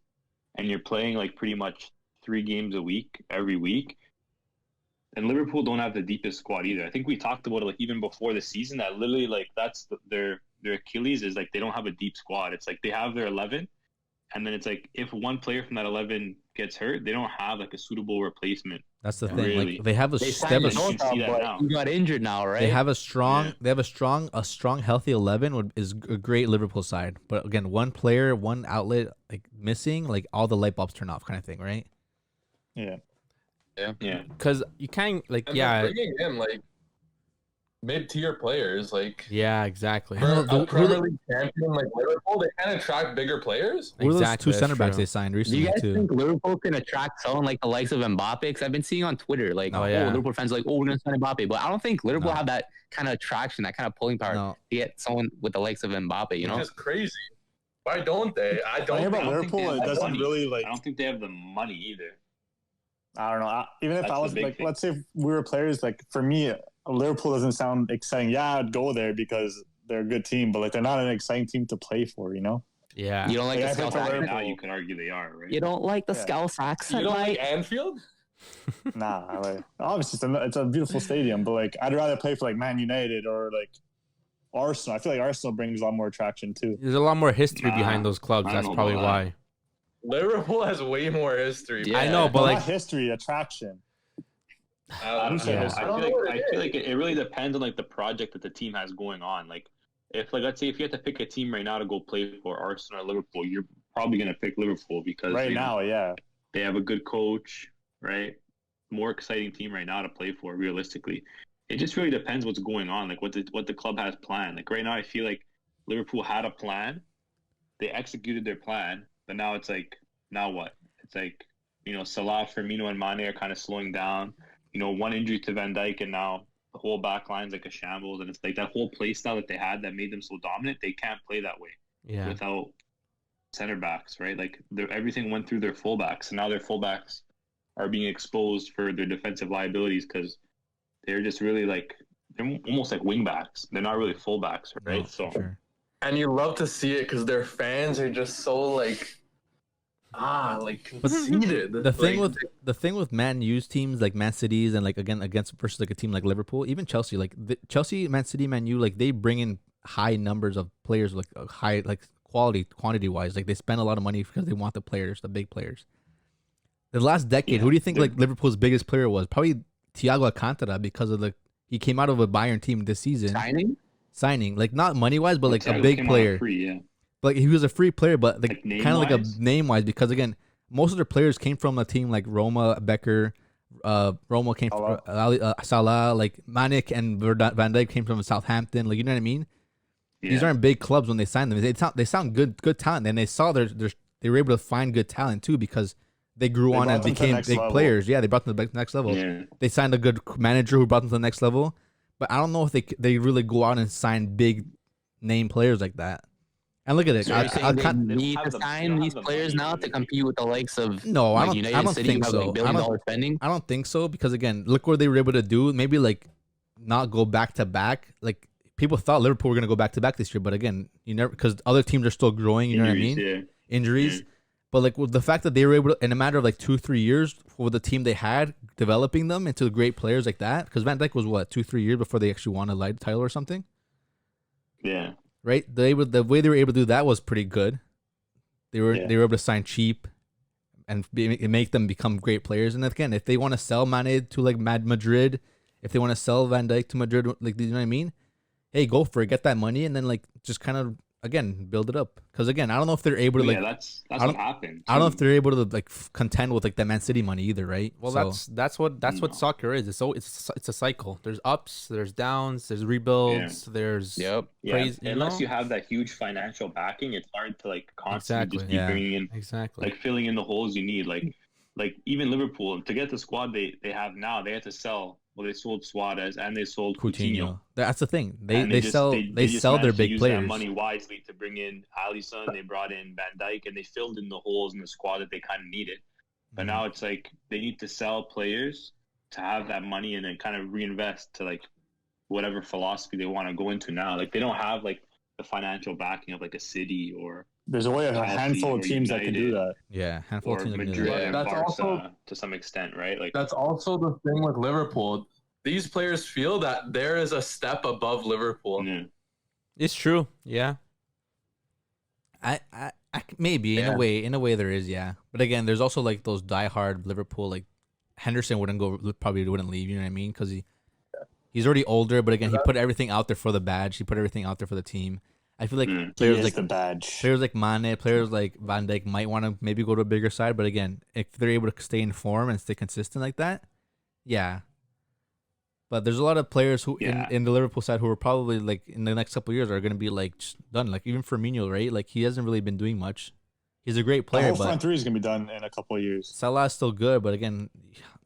and you're playing like pretty much 3 games a week every week. And Liverpool don't have the deepest squad either. I think we talked about it like even before the season that literally like that's their Achilles is like they don't have a deep squad. It's like they have their 11, and then it's like if one player from that 11 gets hurt, they don't have like a suitable replacement. That's the Yeah, thing. really. Like they have a They they signed have a, You can see that but now. he got injured now, right? they have a strong Yeah. they have a strong healthy 11 is a great Liverpool side. But again, one player, one outlet like missing, like all the light bulbs turn off kind of thing, right? Yeah. Yeah, Because you can't like And yeah they're bringing in like mid-tier players, like yeah exactly. I don't for know, a Premier League champion like Liverpool, they can attract bigger players. Who are those Exactly, 2 that's center backs true. they signed Do you recently guys too? think Liverpool can attract someone like the likes of Mbappe? Because I've been seeing on Twitter, like, Oh, oh, yeah. Liverpool fans are like, oh, we're going to sign Mbappe. But I don't think Liverpool No. have that kind of attraction, that kind of pulling power No. to get someone with the likes of Mbappe, you know? Which is crazy. Why don't they? I The don't thing about think Liverpool, they it have doesn't money. really like. I don't think they have the money either. I don't know. Even if That's I the was big like, thing. let's say if we were players, like for me, Liverpool doesn't sound exciting. Yeah, I'd go there because they're a good team, but like they're not an exciting team to play for, you know? Yeah. You don't like Yeah, I the think Scouse for accent? Liverpool- Now you could argue they are, right? You don't like the Yeah. Scouse You accent, don't like? like Anfield? Nah, like obviously it's a beautiful stadium, but like I'd rather play for like Man United or like Arsenal. I feel like Arsenal brings a lot more attraction too. There's a lot more history Nah, behind those clubs. I don't That's know probably about why. Liverpool has way more history. Yeah. I know, but Well, like not history, attraction. I don't, Yeah. I feel like it really depends on like the project that the team has going on. Like if like let's say if you had to pick a team right now to go play for Arsenal or Liverpool, you're probably gonna pick Liverpool because Right you know, now, yeah. they have a good coach, right? More exciting team right now to play for realistically. It just really depends what's going on, like what the club has planned. Like right now I feel like Liverpool had a plan. They executed their plan, but now it's like now what? It's like, you know, Salah, Firmino and Mane are kind of slowing down. You know, one injury to Van Dijk and now the whole back line's like a shambles, and it's like that whole play style that they had that made them so dominant, they can't play that way yeah. without center backs, right? Like everything went through their fullbacks, and now their fullbacks are being exposed for their defensive liabilities because they're just really like they're almost like wing backs. They're not really fullbacks, right? No, So for sure. and you love to see it because their fans are just so like conceited. The thing Like, with Man U's teams like Man City's and like again against versus like a team like Liverpool, even Chelsea, like Chelsea, Man City, Man U, like they bring in high numbers of players, like high like quantity wise. Like they spend a lot of money because they want the players, the big players. The last decade, Yeah, who do you think they're- like Liverpool's biggest player was? Probably Thiago Alcantara because of he came out of a Bayern team this season signing like not money wise, but like a Thiago big came on player. free, yeah. Like he was a free player, but like Like, kind of like a name-wise? name wise because again, most of their players came from a team like Roma, Becker, Roma came from Salah, like Manik and Van Dijk came from Southampton. Like you know what I mean? These Yeah. aren't big clubs when they sign them. They sound good talent, and they saw they were able to find good talent too because they grew They on brought and them to the became next big level. players. Yeah, they brought them to the next level. Yeah. They signed a good manager who brought them to the next level. But I don't know if they really go out and sign big name players like that. And look at it. So you're saying they don't need have to the- they sign don't these have the players money, now to really. compete with the likes of No, I like don't. United I don't City think have so. like I billion don't- dollar spending. I don't think so because again, look what they were able to do. Maybe like not go back to back. Like people thought Liverpool were gonna go back to back this year, but again, you never because other teams are still growing. You know what I mean? Injuries, Injuries. Yeah. But like with the fact that they were able to, in a matter of like 2-3 years, with the team they had, developing them into great players like that. Because Van Dijk was what 2-3 years before they actually won a light title or something, Yeah. right? The way they were able to do that was pretty good. They were able to sign cheap and make them become great players. And again, if they want to sell Mane to like Madrid, if they want to sell Van Dijk to Madrid, like you know what I mean? Hey, go for it, get that money, and then like just kind of again build it up. Because again, I don't know if they're able to like. Yeah, that's I what don't- happened. I don't know if too. they're able to like contend with like the Man City money either, right? Well, So, that's what No. soccer is. It's a cycle. There's ups, there's downs, there's rebuilds, there's Yep. Yeah, crazy. unless you have that huge financial backing, it's hard to like constantly just Exactly. keep Yeah. bringing in, exactly. like filling in the holes you need. Like even Liverpool to get the squad they have now, they had to sell. Well, they sold Suarez and they sold Coutinho. Coutinho. That's the thing. They And they just- sell they they just sell their managed to big use that players. money wisely to bring in Alisson. They brought in Van Dijk, and they filled in the holes in the squad that they kind of needed. But Mhm. now it's like they need to sell players to have that money and then kind of reinvest to like whatever philosophy they want to go into now. Like they don't have like the financial backing of like a City or There's a Chelsea handful of or teams that can do United. that. Yeah, handful or of teams. that can do Madrid that. Yeah, and that's Barca also- to some extent, right? Like That's also the thing with Liverpool. These players feel that there is a step above Liverpool. yeah. It's true. Yeah. Maybe Yeah. in a way there is, yeah. But again, there's also like those diehard Liverpool, like Henderson probably wouldn't leave. You know what I mean? Because he's already older, but again, he put everything out there for the badge. He put everything out there for the team. I feel like Mm. He players is like the badge. players like Mane, players like Van Dijk might want to maybe go to a bigger side. But again, if they're able to stay in form and stay consistent like that, yeah. But there's a lot of players who Yeah. in the Liverpool side who are probably like in the next couple of years are going to be like just done. Like even Firmino, right? Like he hasn't really been doing much. He's a great The player, whole but front three is gonna be done in a couple of years. Salah's still good. But again,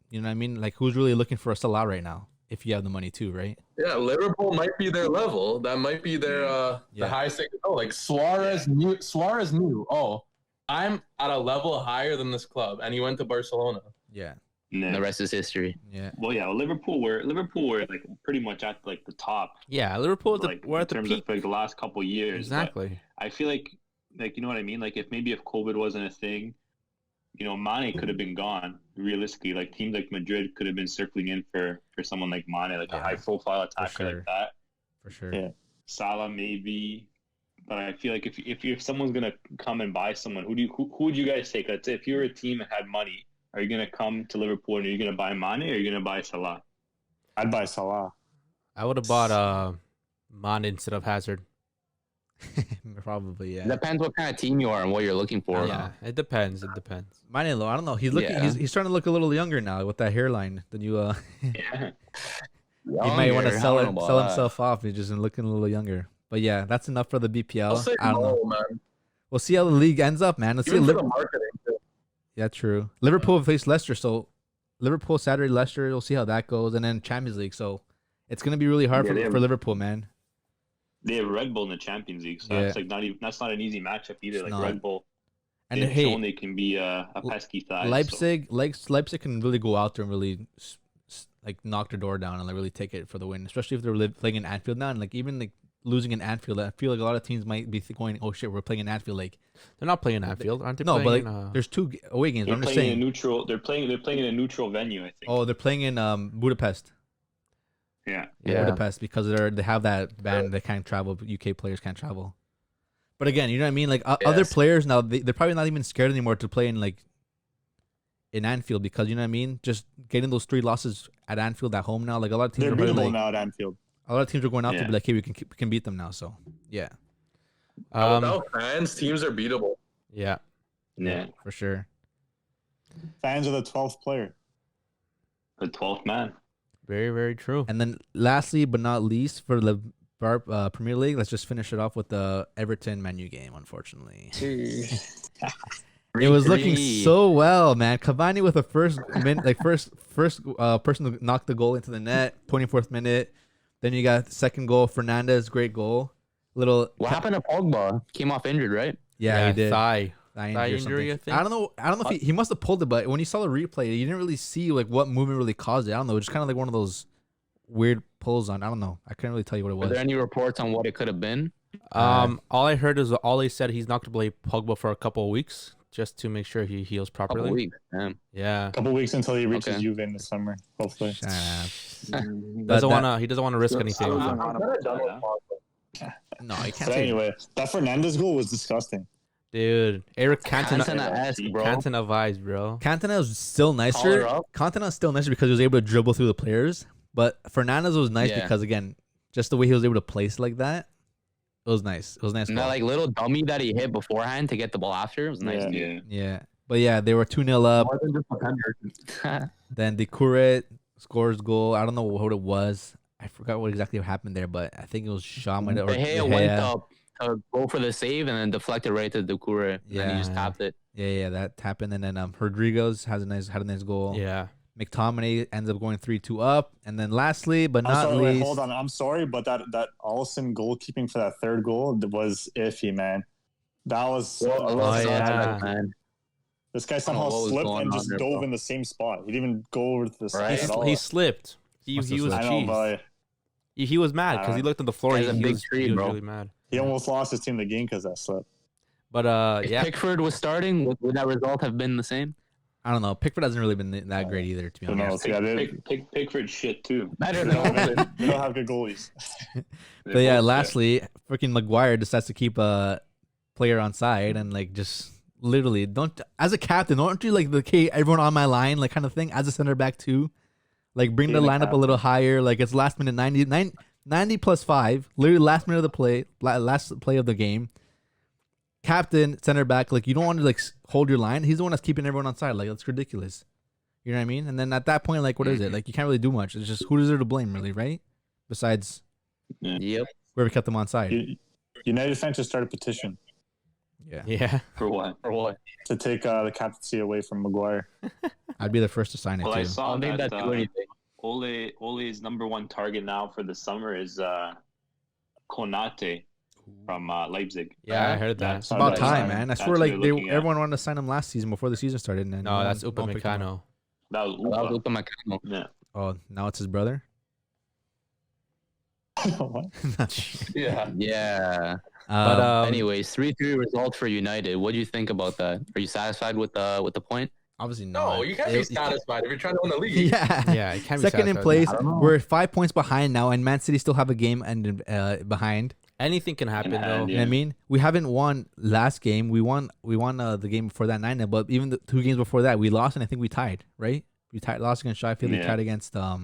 you know what I mean? Like who's really looking for a Salah right now? If you have the money too, right? Yeah, Liverpool might be their level. That might be their Yeah. the highest they can go. Like Suarez knew. Oh, I'm at a level higher than this club, and he went to Barcelona. Yeah, And the rest is history. yeah, Well, yeah, Liverpool were like pretty much at like the top, Yeah. Liverpool, like we're in at the terms peak. of like the last couple years. But Exactly. I feel like you know what I mean. Like if COVID wasn't a thing, you know, Mane could have been gone. Realistically, like teams like Madrid could have been circling in for someone like Mane, like a Yeah, high profile attacker sure. like that. for sure. Yeah. Salah maybe, but I feel like if someone's gonna come and buy someone, who would you guys take? Let's say if you're a team that had money, are you gonna come to Liverpool and are you gonna buy Mane or are you gonna buy Salah? I'd buy Salah. I would have bought Mane instead of Hazard. Probably, yeah. Depends what kind of team you are and what you're looking for. Yeah, it depends. It depends. Mane, though, I don't know. He's looking. Yeah. He's starting to look a little younger now with that hairline. The new. Yeah. He might want to Younger, sell I don't know sell about himself off. He's just looking a little younger. But yeah, that's enough for the BPL. I'll say I don't know. no, man. We'll see how the league ends up, man. Let's see. Even for the marketing. Too. Yeah, true. Liverpool face Leicester, so Liverpool Saturday, Leicester. We'll see how that goes, and then Champions League. So it's gonna be really hard Yeah, they have- for Liverpool, man. They have Red Bull in the Champions League, so Yeah. that's like that's not an easy matchup either. It's Like not. Red Bull, And they've hey, shown they can be a pesky side. so- Leipzig can really go out there and really like knock their door down and like really take it for the win, especially if they're playing in Anfield now. And like even like losing in Anfield, I feel like a lot of teams might be going, "Oh shit, we're playing in Anfield." Like They're not playing Anfield, aren't they? no, but playing like, there's two away games. They're I'm just playing in a saying. neutral. They're playing in a neutral venue, I think. Oh, they're playing in Budapest. Yeah. Yeah. Budapest because they have that ban. They can't travel. But UK players can't travel. But again, you know what I mean. Like other Yes. players now, they're probably not even scared anymore to play in like in Anfield because you know what I mean. Just getting those 3 losses at Anfield at home now. Like a lot of teams They're are probably, beatable like, now at Anfield. a lot of teams are going out to Yeah. be like, hey, we can beat them now. So yeah, Without fans, teams are beatable. yeah. Yeah. for sure. Fans are the 12th player. The 12th man. Very, very true. And then lastly, but not least, for the Premier League, let's just finish it off with the Everton Man U game. Unfortunately. It was looking 3-3. so well, man. Cavani with the first person to knock the goal into the net, 24th minute. Then you got the second goal, Fernandez, great goal. What happened to Pogba? Came off injured, right? Yeah, he did. Thigh. Thigh thigh or injury, something. I I don't know if he must have pulled it, but when you saw the replay, you didn't really see like what movement really caused it. I don't know. It's just kind of like one of those weird pulls on. I don't know. I couldn't really tell you what it Were was. there any reports on what it could have been? All I heard is all they said he's not going to play Pogba for a couple of weeks just to make sure he heals Couple properly. weeks. Damn. Yeah. A couple weeks until he reaches Okay. Juve in the summer, hopefully. Shut up. He doesn't want to risk anything. I'm So. kinda done with Pogba. No, you can't But say. anyway, that Fernandez goal was disgusting. Dude, Eric Cantona. Cantona-esque, bro. Cantona vibes, bro. Cantona was still nicer. Collar up. Cantona was still nicer because he was able to dribble through the players. But Fernandez was nice Yeah. because again, just the way he was able to place like that, it was nice. It was a nice. And that Goal. like little dummy that he hit beforehand to get the ball after it was nice. Yeah. Yeah. Yeah, but yeah, they were 2-0 up. More than just a defender. Then Decourt scores goal. I don't know what it was. I forgot what exactly happened there, but I think it was Shaw or De Gea went up to go for the save and then deflected right to Decourt. And then he just tapped it. Yeah, that happened. And then Rodriguez had a nice goal. Yeah. McTominay ends up going 3-2 up. And then lastly, but I'm not sorry, least, wait, hold on. I'm sorry, but that Alisson goalkeeping for that third goal was iffy, man. That was Man. this guy somehow what was slipped going and on just there, dove bro. in the same spot. He didn't even go over to the side Right. at all. He slipped. He Must have was slipped. I know, cheesed. but He was mad because he looked on the floor. Guy's He a big was tree, bro. really mad. he almost lost his team the game because that slip. But If yeah, Pickford was starting, would that result have been the same? I don't know. Pickford hasn't really been that great either, to be Who honest. knows? Yeah, they Pickford shit too. I don't don't know. have good goalies. But yeah, lastly, freaking Maguire decides to keep a player on side and like just literally don't, as a captain, don't you like the everyone on my line like kind of thing as a center back too, like bring the Being a lineup a little higher. Like it's last minute 90 plus 5, literally last minute of the play, last play of the game. Captain, center back, like you don't want to like hold your line. He's the one that's keeping everyone on side. Like that's ridiculous. You know what I mean? And then at that point, like what is it? Like you can't really do much. It's just who is there to blame, really, right? Besides Yep. whoever kept them on side. United fans just started a petition Yeah, yeah. For what? For what? to take the captaincy away from Maguire. I'd be the first to sign it Well, I too. I saw don't think that that do anything. Ole's number one target now for the summer is Konate from Leipzig. Yeah, I heard that. That's It's about That's time, right. man. I That's swear, what like they're looking at. everyone wanted to sign him last season before the season started. And then No, that's no one picked him up. Upamecano. That was That was Upa. Upamecano. Yeah. Oh, now it's his brother. What? Not sure. Yeah. Yeah. But Anyways, 3-3 result for United. What do you think about that? Are you satisfied with the point? obviously No, not. you can't be satisfied if you're trying to win the league. Yeah, yeah, it can't be Second in satisfied. place. I don't know. We're 5 points behind now, and Man City still have a game and behind. Anything can happen In though. hand, You know what I mean? We haven't won last game. We won the game before that 9-0, but even the 2 games before that, we lost, and I think we tied. Right? We lost against Sheffield. We Yeah. tied against I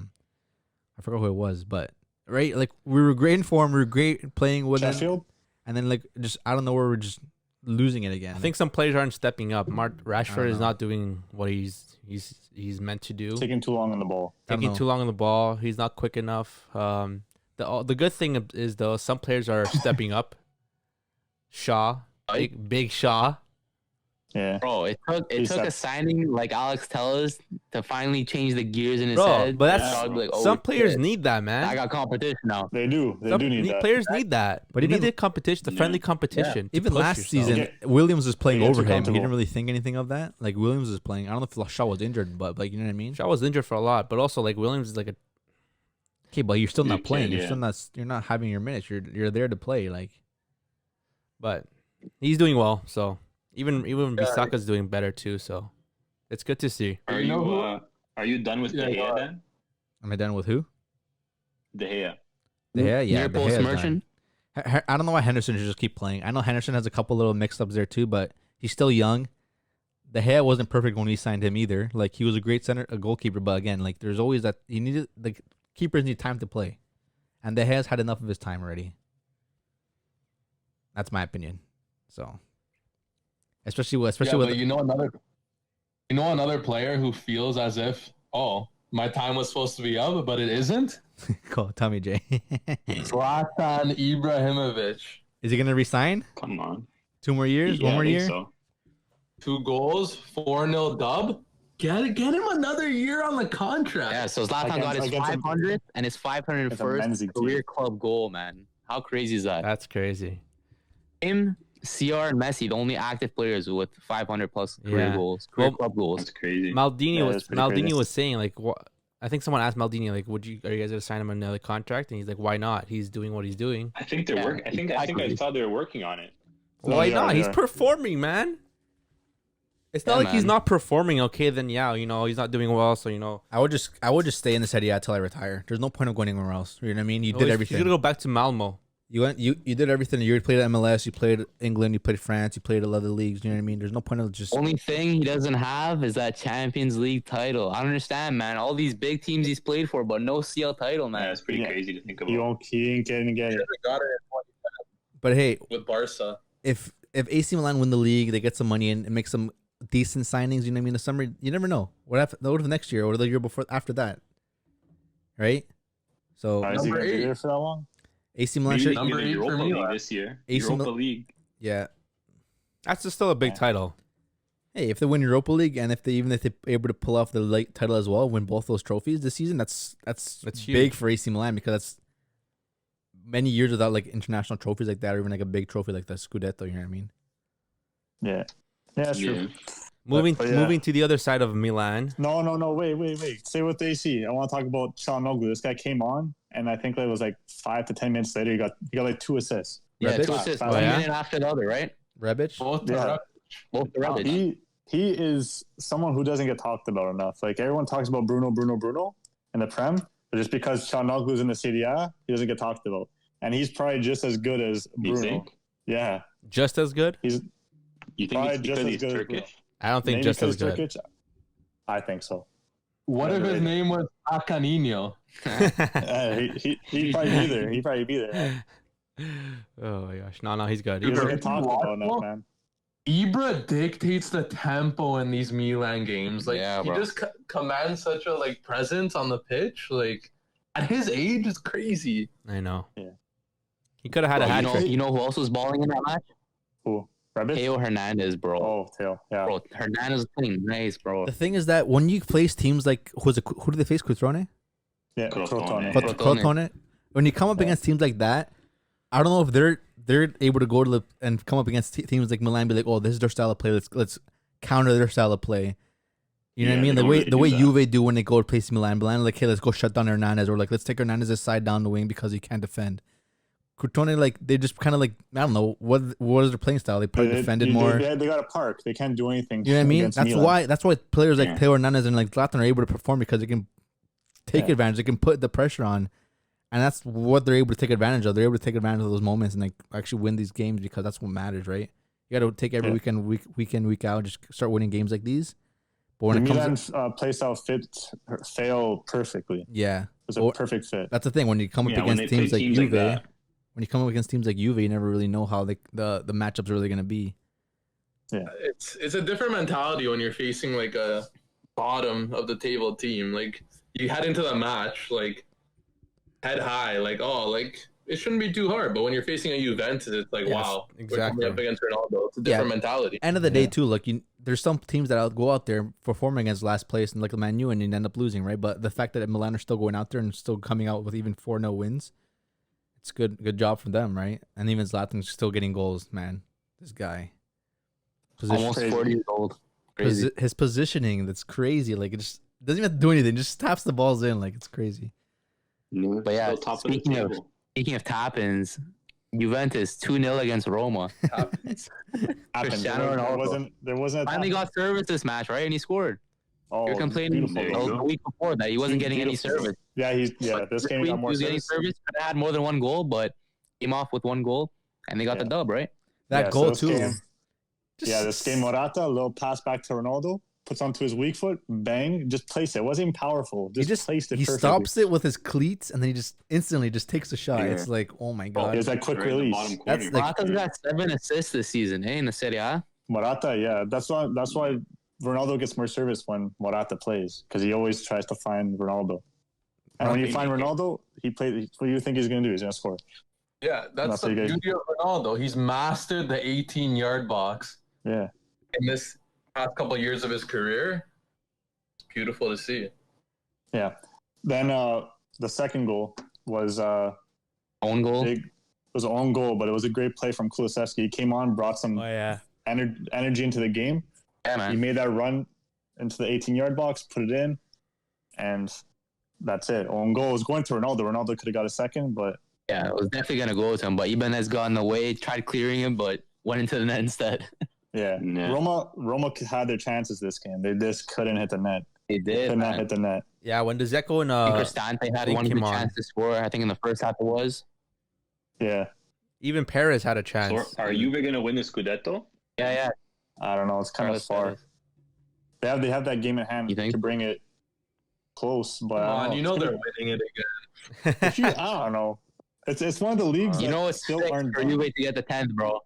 forgot who it was, but right, like we were great in form. We were great playing with them, Sheffield? and then like just I don't know where we're just losing it again. I think some players aren't stepping up. I Rashford don't is know. not doing what he's meant to do. Taking too long on the ball. I don't Taking know. too long on the ball. He's not quick enough. The good thing is though, some players are stepping up. Shaw, big Shaw. Yeah. Bro, it took a signing like Alex Telles to finally change the gears in his Bro, head. but that's So I'd be like, oh, some players shit, need that, I man. got competition now. They do. They Some do need that. players need that. But But even- need the competition, the friendly competition. to Even push last yourself. season, Yeah. Williams was playing They get over too him. He comfortable. didn't really think anything of that. Like Williams was playing. I don't know if Shaw was injured, but like you know what I mean. Shaw was injured for a lot, but also like Williams is like a Okay, but you're still You not playing. can, You're yeah. still not. You're not having your minutes. You're there to play. Like but he's doing well. So even Bisaka's doing better too. So it's good to see. Are You know who- are you done with Yeah, De go Gea ahead. then? am I done with who? De Gea. Yeah, Near De post Gea's merchant. done. I don't know why Henderson should just keep playing. I know Henderson has a couple little mix-ups there too, but he's still young. De Gea wasn't perfect when we signed him either. Like he was a great a goalkeeper, but again, like there's always that he needed. Like keepers need time to play, and De Gea's had enough of his time already. That's my opinion. So, especially with But you know another player who feels as if, oh, my time was supposed to be up, but it isn't. Cool. Tell me, Jay. Zlatan Ibrahimovic. Is he gonna resign? Come on. 2 more years? Yeah, One more I think year? So. 2 goals, 4-0 dub. Get him another year on the contract. Yeah, so Zlatan got his Against- 500th and his 501st Men's career team. club goal, man. How crazy is that? That's crazy. Him, CR, and Messi, the only active players with 500 plus career Yeah. goals, career Well, club goals. That's crazy. Maldini Yeah, was that's pretty crazy. saying like what. I think someone asked Maldini like, are you guys gonna sign him another contract? And he's like, why not? He's doing what he's doing. I think they're Yeah, working. I think I exactly. saw they were working on it. No, Why they are, not? they He's are. performing, man. It's not Yeah, like he's man. not performing. Okay, then yeah, he's not doing well. So I would just stay in the Serie A till I retire. There's no point of going anywhere else. You know what I mean? You did he's everything. gonna go back to Malmo. You did everything. You played at MLS. You played England. You played France. You played other leagues. You know what I mean? There's no point of just. Only thing he doesn't have is that Champions League title. I don't understand, man. All these big teams he's played for, but no CL title, Yeah, man. it's pretty Yeah. crazy to think He about. ain't getting it. Got it. But hey, with Barca. if AC Milan win the league, they get some money and make some decent signings. You know what I mean? The summer, you never know. What if next year or the year before after that, right? So Is he Number gonna be 8. there for that long? AC Milan Maybe should, they can Number get the 8 for Europa me, League lad. this year. AC Europa Mil- League. yeah. That's just still a big Yeah. title. Hey, if they win Europa League and if they're able to pull off the late title as well, win both those trophies this season, that's That's big huge. for AC Milan because that's many years without like international trophies like that or even like a big trophy like the Scudetto. You know what I mean? Yeah. Yeah, that's true. Yeah. Moving But yeah. moving to the other side of Milan. No, wait. Stay with AC. I want to talk about Çalhanoğlu. This guy came on, and I think it was like 5 to 10 minutes later, he got like 2 assists. Yeah, Rebic? 2 assists. Oh, One yeah? minute after the other, right? Rebic? Both Yeah. are Both the Rebic. He is someone who doesn't get talked about enough. Like everyone talks about Bruno in the Prem, but just because Çalhanoğlu is in the Serie A, he doesn't get talked about. And he's probably just as good as You Bruno. think? Yeah, Just as good? he's You think Probably it's just because as he's good as Bruno. Turkish? I don't think maybe just as because good. Turkish. I think so. What if his Underrated. name was Acanino? He'd probably be there. He'd probably be there. Oh my goch. No, he's good. He doesn't Ibra- get talked about enough, man. Ibra dictates the tempo in these Milan games. Like Yeah, he bro. just commands such a like presence on the pitch. Like at his age, it's crazy. I know. Yeah. He could have had a hat trick. You know who else was balling in that match? Who? Rebic? Teo Hernandez, bro. Oh, Tail. Yeah. Bro, Hernandez was playing nice, bro. The thing is that when you face teams like who did they face? Cutrone? Yeah. Crotone. Crotone. Crotone. When you come up Yeah. against teams like that, I don't know if they're able to go to and come up against teams like Milan, and be like, oh, this is their style of play. Let's counter their style of play. You know what I Yeah, mean? they The don't way really the way do that. Juve do when they go to place Milan, like, hey, let's go shut down Hernandez, or like let's take Hernandez's side down the wing because he can't defend. Crotone, like they just kind of like I don't know what is their playing style. They probably defended more. They got a park. They can't do anything. You know what I mean? against That's Milan. why players like Yeah. Teo Hernandez and like Zlatan are able to perform because they can take Yeah. advantage. They can put the pressure on, and that's what they're able to take advantage of. They're able to take advantage of those moments and like actually win these games because that's what matters, right? You got to take every Yeah. week out, just start winning games like these. But when The it comes, Milan play style fit fail perfectly. yeah, It's a Or- perfect fit. that's the thing. When you come up Yeah, when against they play teams like teams Juve, like that. when you come up against teams like Juve, you never really know how the matchups are really going to be. It's a different mentality when you're facing like a bottom of the table team. Like you head into the match like head high, like it shouldn't be too hard. But when you're facing a Juventus, it's like Yes, wow, we're exactly. coming up against Ronaldo. It's a Yeah. different mentality. End of the day, Yeah. too. Like there's some teams that go out there performing against last place and like the Man U and you end up losing, right? But the fact that Milan are still going out there and still coming out with even 4-0 wins, it's good job for them, right? And even Zlatan's still getting goals, man. This guy, Almost Crazy. 40 years old. Crazy. his positioning, that's crazy. Like it just doesn't even have to do anything; just taps the balls in, like it's crazy. But yeah, Still top of the speaking of- table. Speaking of tap-ins, Juventus 2-0 against Roma. Happened. Cristiano There Ronaldo. wasn't a Finally tap. got service this match, right? And he scored. Oh, You're complaining beautiful There you goal. go. the week before that he wasn't getting any Beautiful. service. Yeah, this This game he week, got he more was getting service. service. Could have had more than one goal, but came off with one goal, and they got the Yeah. dub, right? That Yeah, goal this too. game- Just- Yeah, this game Morata, a little pass back to Ronaldo, puts onto his weak foot, bang, just placed it. It wasn't even powerful. Just placed it he perfectly. stops it with his cleats and then he just instantly just takes a shot. Yeah. It's like, oh my god. It was that quick Right in the release. bottom That's corner. like- Morata's got 7 assists this season, in the Serie A. Morata, yeah, that's why Ronaldo gets more service when Morata plays because he always tries to find Ronaldo. And when you find Ronaldo, he plays. What do you think he's going to do? He's going to score. Yeah, that's That's the what you guys- beauty of Ronaldo. He's mastered the 18-yard box Yeah, in this past couple of years of his career. It's beautiful to see. yeah. Then the second goal was Own goal. big. It was an own goal, but it was a great play from Kulusevski. He came on, brought some Oh yeah. energy into the game. Yeah, He man. made that run into the 18-yard box, put it in, and that's it. Own goal. It was going to Ronaldo. Ronaldo could have got a second, but Yeah, it was definitely going to go to him, but Ibanez got in the way, tried clearing him, but went into the net instead. yeah. Yeah. Roma had their chances this game. They just couldn't hit the net. They did, Could not man. hit the net. Yeah, when Dzeko and I think Cristante had he one came good on. chance to score. I think in the first half it was. Yeah. even Perez had a chance. So are Juve going to win the Scudetto? Yeah. I don't know. It's kind of Carlos far. Perez. They have that game at hand You think? to bring it close, but Come I don't on, know. you know It's they're gonna- winning it again. I don't know. It's one of the leagues You that know, it's still sick aren't for done. Juve to get the 10th, bro.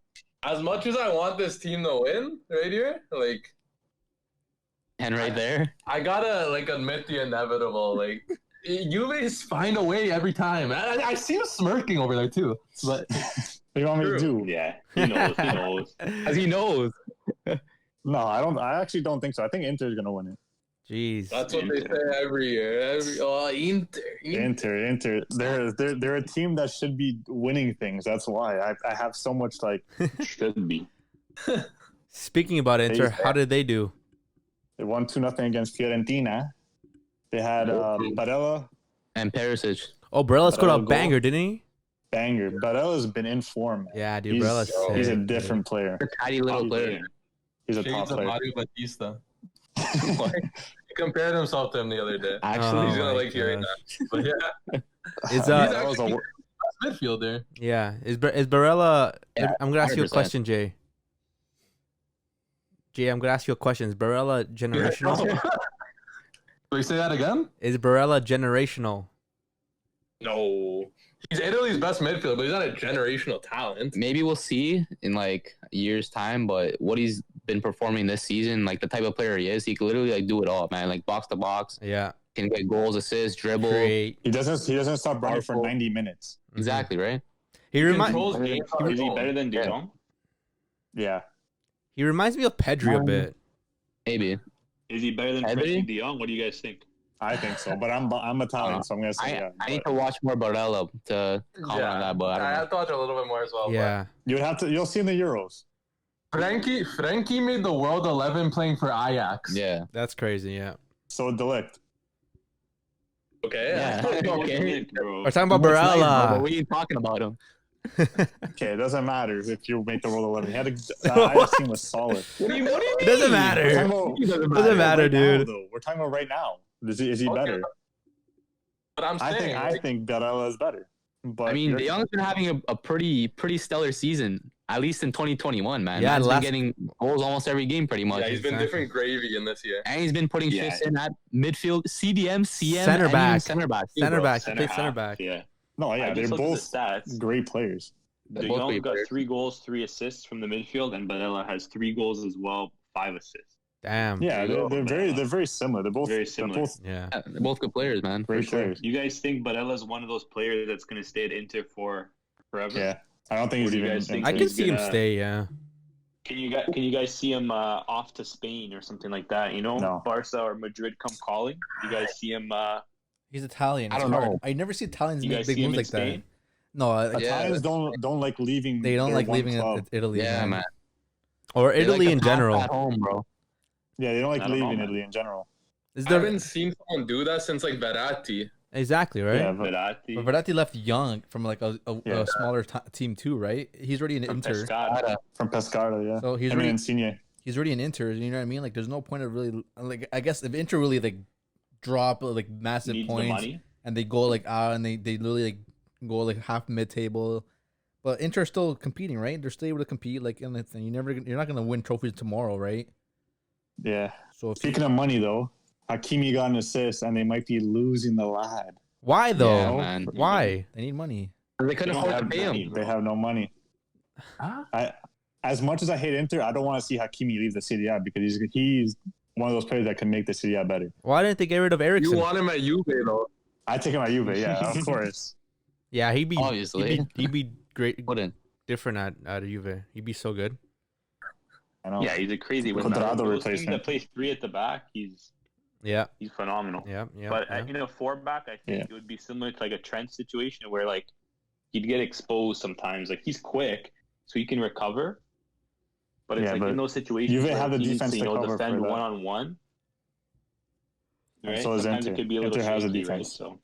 As much as I want this team to win right here, like And right there. I gotta admit the inevitable. Like Juve find a way every time. I see him smirking over there too. But What do you want me to do? Yeah, he knows. He knows. As he knows. No, I don't. I actually don't think so. I think Inter's gonna win it. Jeez. that's what they say every year. Inter. They're a team that should be winning things. That's why I have so much like. Should be. Speaking about Inter, how did they do? They won 2-0 against Fiorentina. They had Barella And Perisic. Oh, Barella scored a goal. banger, didn't he? banger. Barella's been in form. Man. Yeah, dude, he's, Barella's he's a sick, different player. Tiny little player. He's a top Shades of player. Mario Batista. He compared himself to him the other day. Actually, He's gonna my like hearing gosh. that. But yeah, Is he's That was actually a- a midfielder. yeah, is Barella? Yeah, I'm gonna ask you a 100%. question, Jay. Jay, I'm gonna ask you a question. Is Barella generational? Will you say that again? Is Barella generational? No. He's Italy's best midfielder, but he's not a generational talent. maybe we'll see in like a year's time, but what he's been performing this season, like the type of player he is, he can literally like do it all, man. Like box to box, Yeah, can get goals, assists, dribble. great. He doesn't stop running for Powerful. 90 minutes. Exactly, right? He He reminds controls Is games on his he own. better than De Yeah. Jong? Yeah. he reminds me of Pedri a bit. Maybe. Is he better than Pedri? Frankie De Jong? What do you guys think? I think so, but I'm Italian, so I'm gonna say I, yeah. I need but to watch more Barella to comment on that, but I I don't know. have to watch a little bit more as well. Yeah, you'll see in the Euros. but Frankie made the World 11 playing for Ajax. Yeah. that's crazy. Yeah, So Delict. Okay. Yeah. Okay. Bro. we're talking about Looks nice, bro, but Barella. we ain't talking about him. Okay, it doesn't matter if you make the World 11. He had the Ajax team was solid. What do you mean? It doesn't We're matter. talking about, Doesn't matter, right now, dude. though. We're talking about right now. Is he Okay. better? But I'm saying, I think Barella is better. But I mean, you're- De Jong's been having a pretty stellar season, at least in 2021, man. Yeah, Man's been last- getting goals almost every game, pretty much. yeah, he's been Exactly. different gravy in this year. And he's been putting Yeah. shifts in at midfield, CDM, CM, Center and back. even center back. too, Center bro. back. He played center half, back. Yeah. no, I yeah, they're just looked at both the stats. great players. They're De both Jong great got players. 3 goals, 3 assists from the midfield, and Barella has 3 goals as well, 5 assists. Damn. Yeah, There you go. they're very similar. They're both Very they're similar. both Yeah. Yeah, they're both good players, man. great for sure. players. You guys think Barella's one of those players that's going to stay at Inter for forever? Yeah, I don't think What he's do you even. guys think? I So can he's see him gonna- stay. Yeah. Can you guys see him off to Spain or something like that? You know, No. Barca or Madrid come calling. You guys see him? He's Italian. I It's don't hard. know. I never see Italians You make guys big see him moves in like that. Spain? No, Yeah. Italians don't like leaving. they don't their like one leaving club. Italy. Yeah, man. Or They Italy like in to pass general. At home, bro. Yeah, they don't like I don't know, leaving man. Italy in general. Is I there haven't seen someone do that since like Verratti. exactly right? Yeah, but Verratti, But Verratti left young from like a Yeah. smaller team too, right? He's already in from Inter, Pescara. from Pescara, yeah. so he's Him already and Insigne. he's already in Inter. You know what I mean? Like, there's no point of really like. I guess if Inter really like drop like massive Needs the points money. and they go like out and they literally like go like half mid table, but Inter still competing, right? They're still able to compete. Like, and you're not gonna win trophies tomorrow, right? Yeah. So if Speaking of money, though, Hakimi got an assist, and they might be losing the lad. Why though? Yeah, man. Why? they need money. They couldn't They don't afford to have pay money, him. bro. They have no money. As much as I hate Inter, I don't want to see Hakimi leave the Serie A because he's one of those players that can make the Serie A better. Why didn't they get rid of You Ericsson? want him at Juve though. I take him at Juve, yeah, of course. Yeah, he'd be Obviously. he'd be great, Wouldn't. different at Juve. He'd be so good. I know. Yeah, he's a crazy one. Quadrado Those teams replacement. that plays 3 at the back, he's Yeah, phenomenal. yeah, yeah. But yeah. you know, 4 back, I think Yeah. it would be similar to like a Trent situation where like he'd get exposed sometimes. Like he's quick, so he can recover. But it's Yeah, like but in those situations Juve where have the he needs defense to to cover defend for that. 1-on-1. And Right? so is Sometimes Inter. it could be a little Inter has a shaky, right? defense. So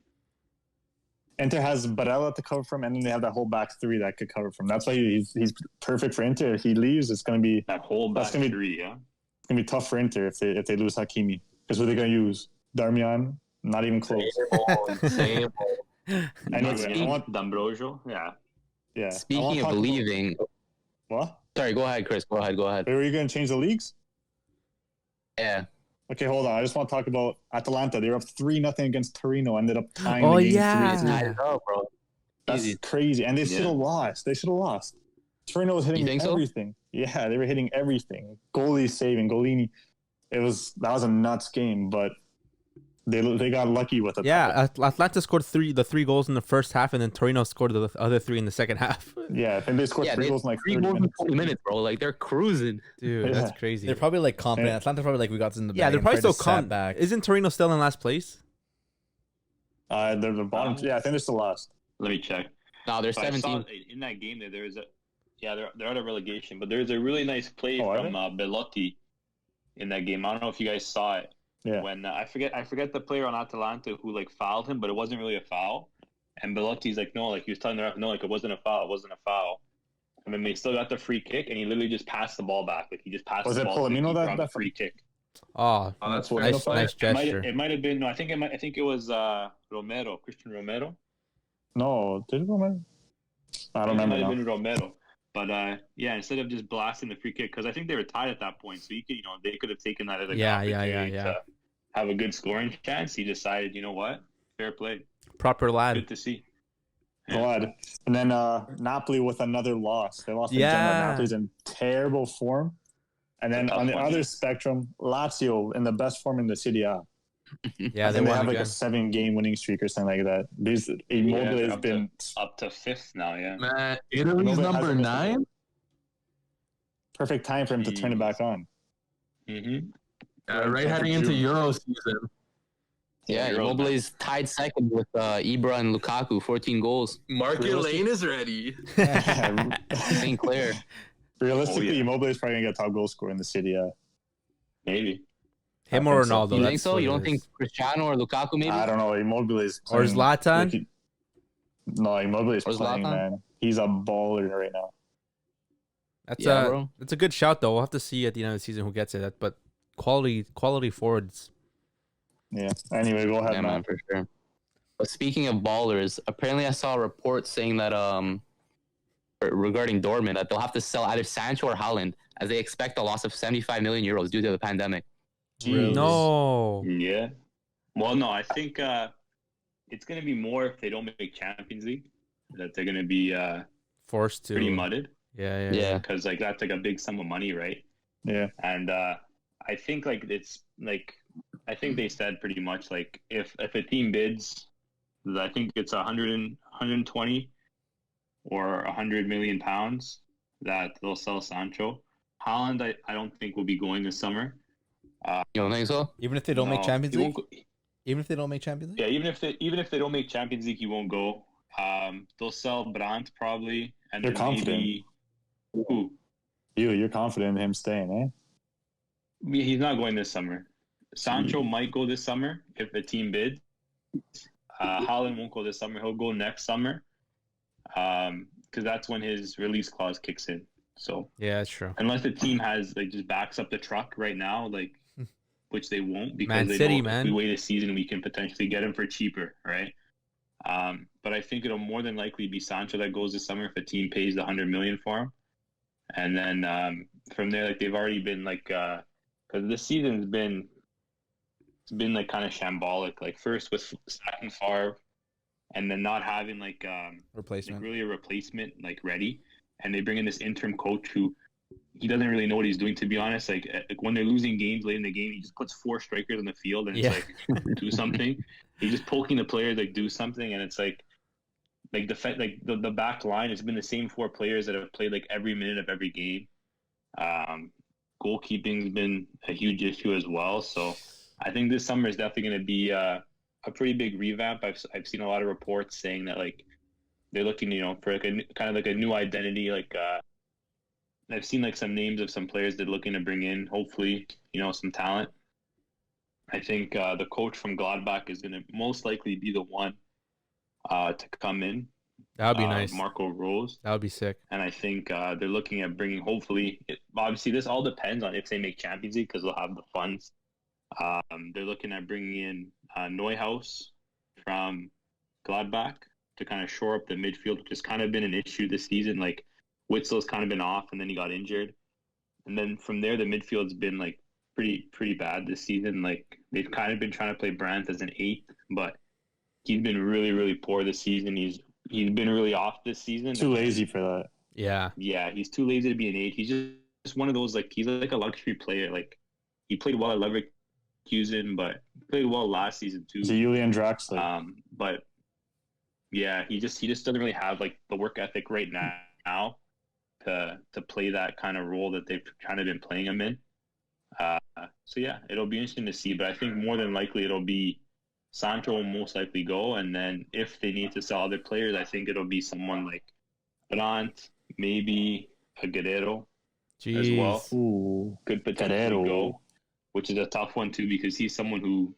Inter has Barella to cover from, and then they have that whole back 3 that could cover from. That's why he's perfect for Inter. If he leaves, it's gonna be that whole That's back gonna be- 3, yeah. tough for Inter if they lose Hakimi. Because what are they gonna use? Darmian? Not even close. Same. Anyway, I want D'Ambrosio, yeah. yeah. I want Speaking to of talk about- leaving, What? sorry, go ahead, Chris. Go ahead. Wait, were you gonna change the leagues? Yeah. Okay, hold on. I just want to talk about Atalanta. They were up 3-0 against Torino. Ended up tying Oh, the game yeah. 3-3. Tied it up, bro. That's Easy. crazy. And they should have lost. Torino was hitting everything. So? Yeah, they were hitting everything. Goalie saving, Golini. That was a nuts game, but they got lucky with it. Yeah, Atlanta scored the 3 goals in the first half, and then Torino scored the other 3 in the second half. Yeah, I think they scored 3 goals in like 30 minutes. 20 minutes, bro. Like, they're cruising. Dude, that's crazy. They're probably like confident. Atlanta's probably like, we got this in the bag. Yeah, they're probably still confident. Back. Isn't Torino still in last place? They're the bottom. Yeah, I think they're still last. Let me check. No, they're 17. In that game, they're out of relegation, but there's a really nice play from Bellotti in that game. I don't know if you guys saw it. Yeah. When I forget the player on Atalanta who like fouled him, but it wasn't really a foul. And Bellotti's like, no, like he was telling the ref, no, like it wasn't a foul. And then they still got the free kick, and he literally just passed the ball back. Like he just passed the ball. Was it Polamino that free kick? Oh, that's nice gesture. It might have been. No, I think it was Christian Romero. No, did it Romero? I don't remember. It might have been Romero. But instead of just blasting the free kick, because I think they were tied at that point, so they could have taken that as an opportunity to have a good scoring chance. He decided, you know what, fair play, proper lad. Good to see. Glad. And then Napoli with another loss. They lost to Genoa. Napoli's in terrible form. And then on the other spectrum, Lazio in the best form in the Serie A. Yeah, they have like a 7-game winning streak or something like that. Immobile has been up to 5th now. Yeah, man, Italy's number 9. Perfect time for him to turn it back on. Mm-hmm. Right heading into Euro season. Yeah, Immobile's tied second with Ibra and Lukaku, 14 goals. Market Lane is ready. St. Clair. Realistically, Immobile is probably going to get top goal scorer in the City. Him or Ronaldo? You think so? You don't think Cristiano or Lukaku maybe? I don't know. Immobile is playing. Or Zlatan? No, Immobile is playing, man. He's a baller right now. That's a good shout, though. We'll have to see at the end of the season who gets it. But quality forwards. Yeah. Anyway, go ahead, man, for sure. But speaking of ballers, apparently I saw a report saying that regarding Dortmund that they'll have to sell either Sancho or Haaland as they expect a loss of 75 million euros due to the pandemic. Jeez. No. Yeah. Well, no, I think it's going to be more if they don't make Champions League, that they're going to be forced to pretty mudded. Yeah. Because like that's like a big sum of money, right? Yeah. And I think like it's like I think they said pretty much like if a team bids, I think it's 120 or 100 million pounds that they'll sell Sancho. Haaland, I don't think will be going this summer. You don't think so? Even if they don't make Champions League? Even if they don't make Champions League? Yeah, even if they don't make Champions League, he won't go. They'll sell Brandt probably. And you're confident. Who? You're confident in him staying, eh? He's not going this summer. Sancho might go this summer if the team bids. Haaland won't go this summer. He'll go next summer. Because that's when his release clause kicks in. So yeah, that's true. Unless the team has like just backs up the truck right now, like which they won't because Man City, if we wait a season, we can potentially get him for cheaper, right? But I think it'll more than likely be Sancho that goes this summer if the team pays the 100 million for him, and then from there, like they've already been like because this season's been like kind of shambolic. Like first with sacking Favre, and then not having like replacement, like really a replacement like ready. And they bring in this interim coach who he doesn't really know what he's doing, to be honest. Like when they're losing games late in the game, he just puts 4 strikers on the field and it's like do something. He's just poking the players like do something, and it's like the back line has been the same 4 players that have played like every minute of every game. Goalkeeping's been a huge issue as well. So I think this summer is definitely going to be a pretty big revamp. I've seen a lot of reports saying that like they're looking, for like kind of like a new identity. Like I've seen like some names of some players they're looking to bring in. Hopefully, some talent. I think the coach from Gladbach is going to most likely be the one to come in. That would be nice. Marco Rose. That would be sick. And I think they're looking at bringing. Hopefully, obviously, this all depends on if they make Champions League because they'll have the funds. They're looking at bringing in Neuhaus from Gladbach to kind of shore up the midfield, which has kind of been an issue this season. Like Witzel's kind of been off and then he got injured. And then from there, the midfield's been like pretty bad this season. Like they've kind of been trying to play Brandt as an 8th, but he's been really, really poor this season. He's he's been really off this season. Too lazy for that. Yeah. Yeah, he's too lazy to be an 8. He's just one of those, like, he's like a luxury player. Like, he played well at Leverkusen, but played well last season too. He's a Julian Draxler. But yeah, he just doesn't really have like the work ethic right now to play that kind of role that they've kind of been playing him in. So yeah, it'll be interesting to see. But I think more than likely it'll be Sancho will most likely go, and then if they need to sell other players, I think it'll be someone like Brandt, maybe a Guerrero as well. Ooh, Could potentially go, which is a tough one too because he's someone who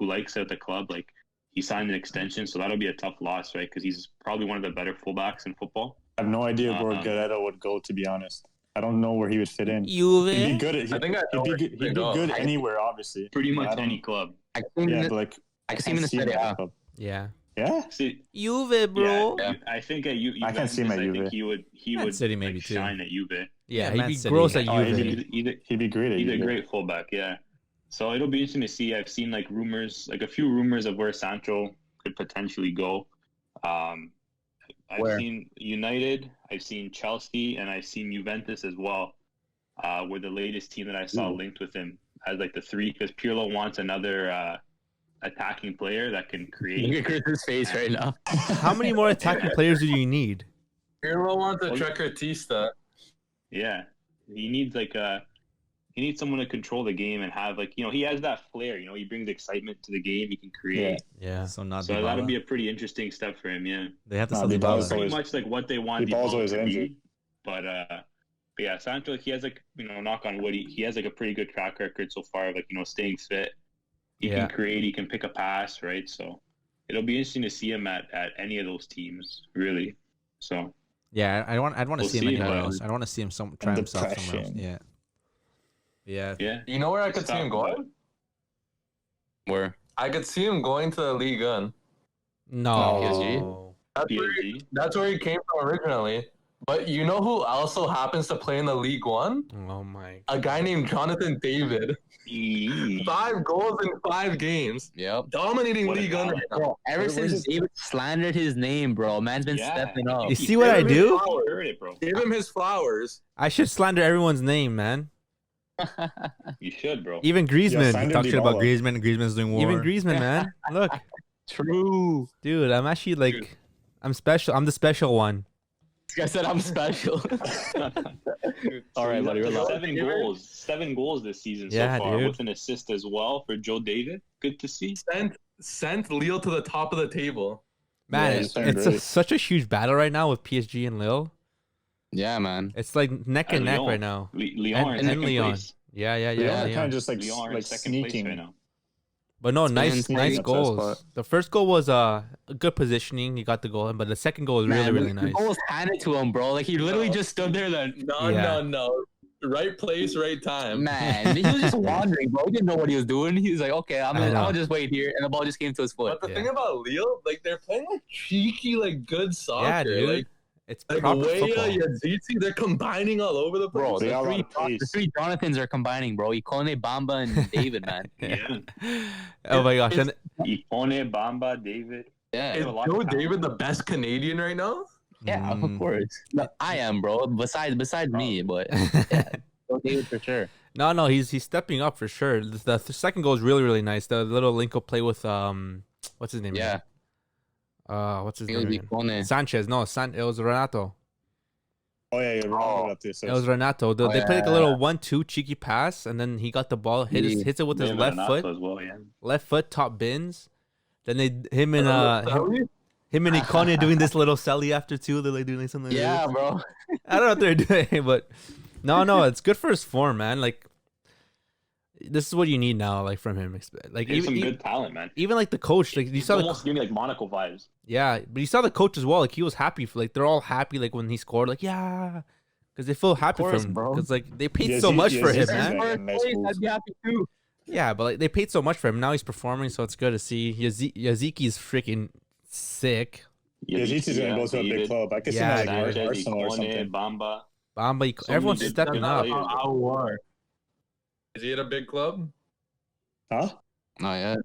likes at the club. Like he signed an extension, so that'll be a tough loss, right? Because he's probably one of the better fullbacks in football. I have no idea where Guerrero would go, to be honest. I don't know where he would fit in. Juve? He'd be good at. He'd be good anywhere, obviously. Pretty much any club. I can see him in the Serie A. Yeah. Yeah. See, Juve, bro. Yeah, I think at Juve. I can see him at Juve. I think he would City maybe like, too. shine at Juve. Yeah, Man he'd be City. gross at Oh, Juve. he'd be great at He's a Juve. great fullback, yeah. So it'll be interesting to see. I've seen like rumors, like a few rumors of where Sancho could potentially go. I've seen United, I've seen Chelsea, and I've seen Juventus as well. Were the latest team that I saw linked with him as like the 3 because Pirlo wants another attacking player that can create. Look at Chris's face right now. How many more attacking players do you need? Pirlo wants a Trequartista. Yeah, he needs someone to control the game and have like he has that flair. He brings excitement to the game. He can create. Yeah. So not So Dybala. that'll be a pretty interesting step for him. Yeah, They have to sell Dybala's Dybala. pretty much like what they want. Dybala's always to injured. be. But yeah, Sancho, he has like knock on wood, he has like a pretty good track record so far of like staying fit. He can create, he can pick a pass, right? So it'll be interesting to see him at any of those teams, really. So Yeah, I'd want to We'll see him see, anywhere man. else. I don't want to see him try himself somewhere else. Depression. Yeah. Yeah. yeah, You know where I could see him going? Where? I could see him going to the Ligue 1. No. PSG. That's where he came from originally. But you know who also happens to play in the Ligue 1? Oh my. A guy named Jonathan David. 5 goals in 5 games. Yep. Dominating What a Ligue 1 talent. right now. Bro, ever Where's since his- David slandered his name, bro, man's been stepping up. You see what I do? Heard it, bro. Give him his flowers. I should slander everyone's name, man. You should, bro. Even Griezmann. slander Talk shit about Dybala. Griezmann. And Griezmann's doing war. Even Griezmann, man. Look, True. dude, I'm actually like, Dude. I'm special. I'm the special one. I said I'm special. All right, he's buddy, up to relax. 7 goals this season Yeah, so far, dude. with an assist as well for Joe David. Good to see. Sent Lille to the top of the table. Man, Yeah, it's, he's doing great. such a huge battle right now with PSG and Lille. Yeah, man. It's like neck and neck Lyon. right now. Lyon are in And second Lyon. place. Yeah. Yeah, kind of just Lyon are in like second place sneaking. right now. But no, It's nice been nice upset goals. spot. The first goal was a good positioning. He got the goal, but the second goal was really Man, really the nice. goal was handed to him, bro. Like he literally just stood there. Then No. Right place, right time. man, he was just wandering, bro. He didn't know what he was doing. He was like, okay, I know. I'll just wait here, and the ball just came to his foot. But the Yeah. thing about Lille, like they're playing like cheeky, like good soccer. Yeah, dude. Like It's Like proper Weah, football. Yazici, they're combining all over the place. Bro, They the got a lot three, of pace. the 3 Jonathans are combining, bro. Ikone, Bamba, and David, man. Yeah. Oh my gosh. And Ipone, Bamba, David. Yeah, Is a lot Joe of talent. David the best Canadian right now? yeah, of Mm. course. No, I am, bro. Besides me, but yeah, Joe David for sure. No, he's stepping up for sure. The second goal is really really nice. The little link up play with what's his name? Yeah, again? What's his it was name? again? Ikone. Sanchez. No, it was Renato. Oh yeah, you're wrong about this. It was Renato. They played like a yeah. little 1-2 cheeky pass, and then he got the ball, hits it with his David left Renato foot. as well, yeah. Left foot top bins. Then him and Ikone doing this little celly after 2. They're like doing something. Like Yeah, this. bro. I don't know what they're doing, but no, it's good for his form, man. Like this is what you need now, like from him. Like He has some even good talent, man. even like the coach, like you He's saw the almost giving me like Monaco vibes. yeah, but you saw the coach as well. Like he was happy for like they're all happy like when he scored. Like yeah, because they feel happy course, for him. bro. Because like they paid Yeah, so he- much yeah, for he's him, nice, man. man. Nice move. I'd be happy too. Yeah, but like they paid so much for him. Now he's performing, so it's good to see. Yaziki's freaking sick. Yazici's gonna go to a big club. I could see Yeah, him like dude. Arsenal or Ipone, something. Bamba. Bamba, So everyone's many stepping good up. players. Aouar. Is he at a big club? Huh? Oh yeah.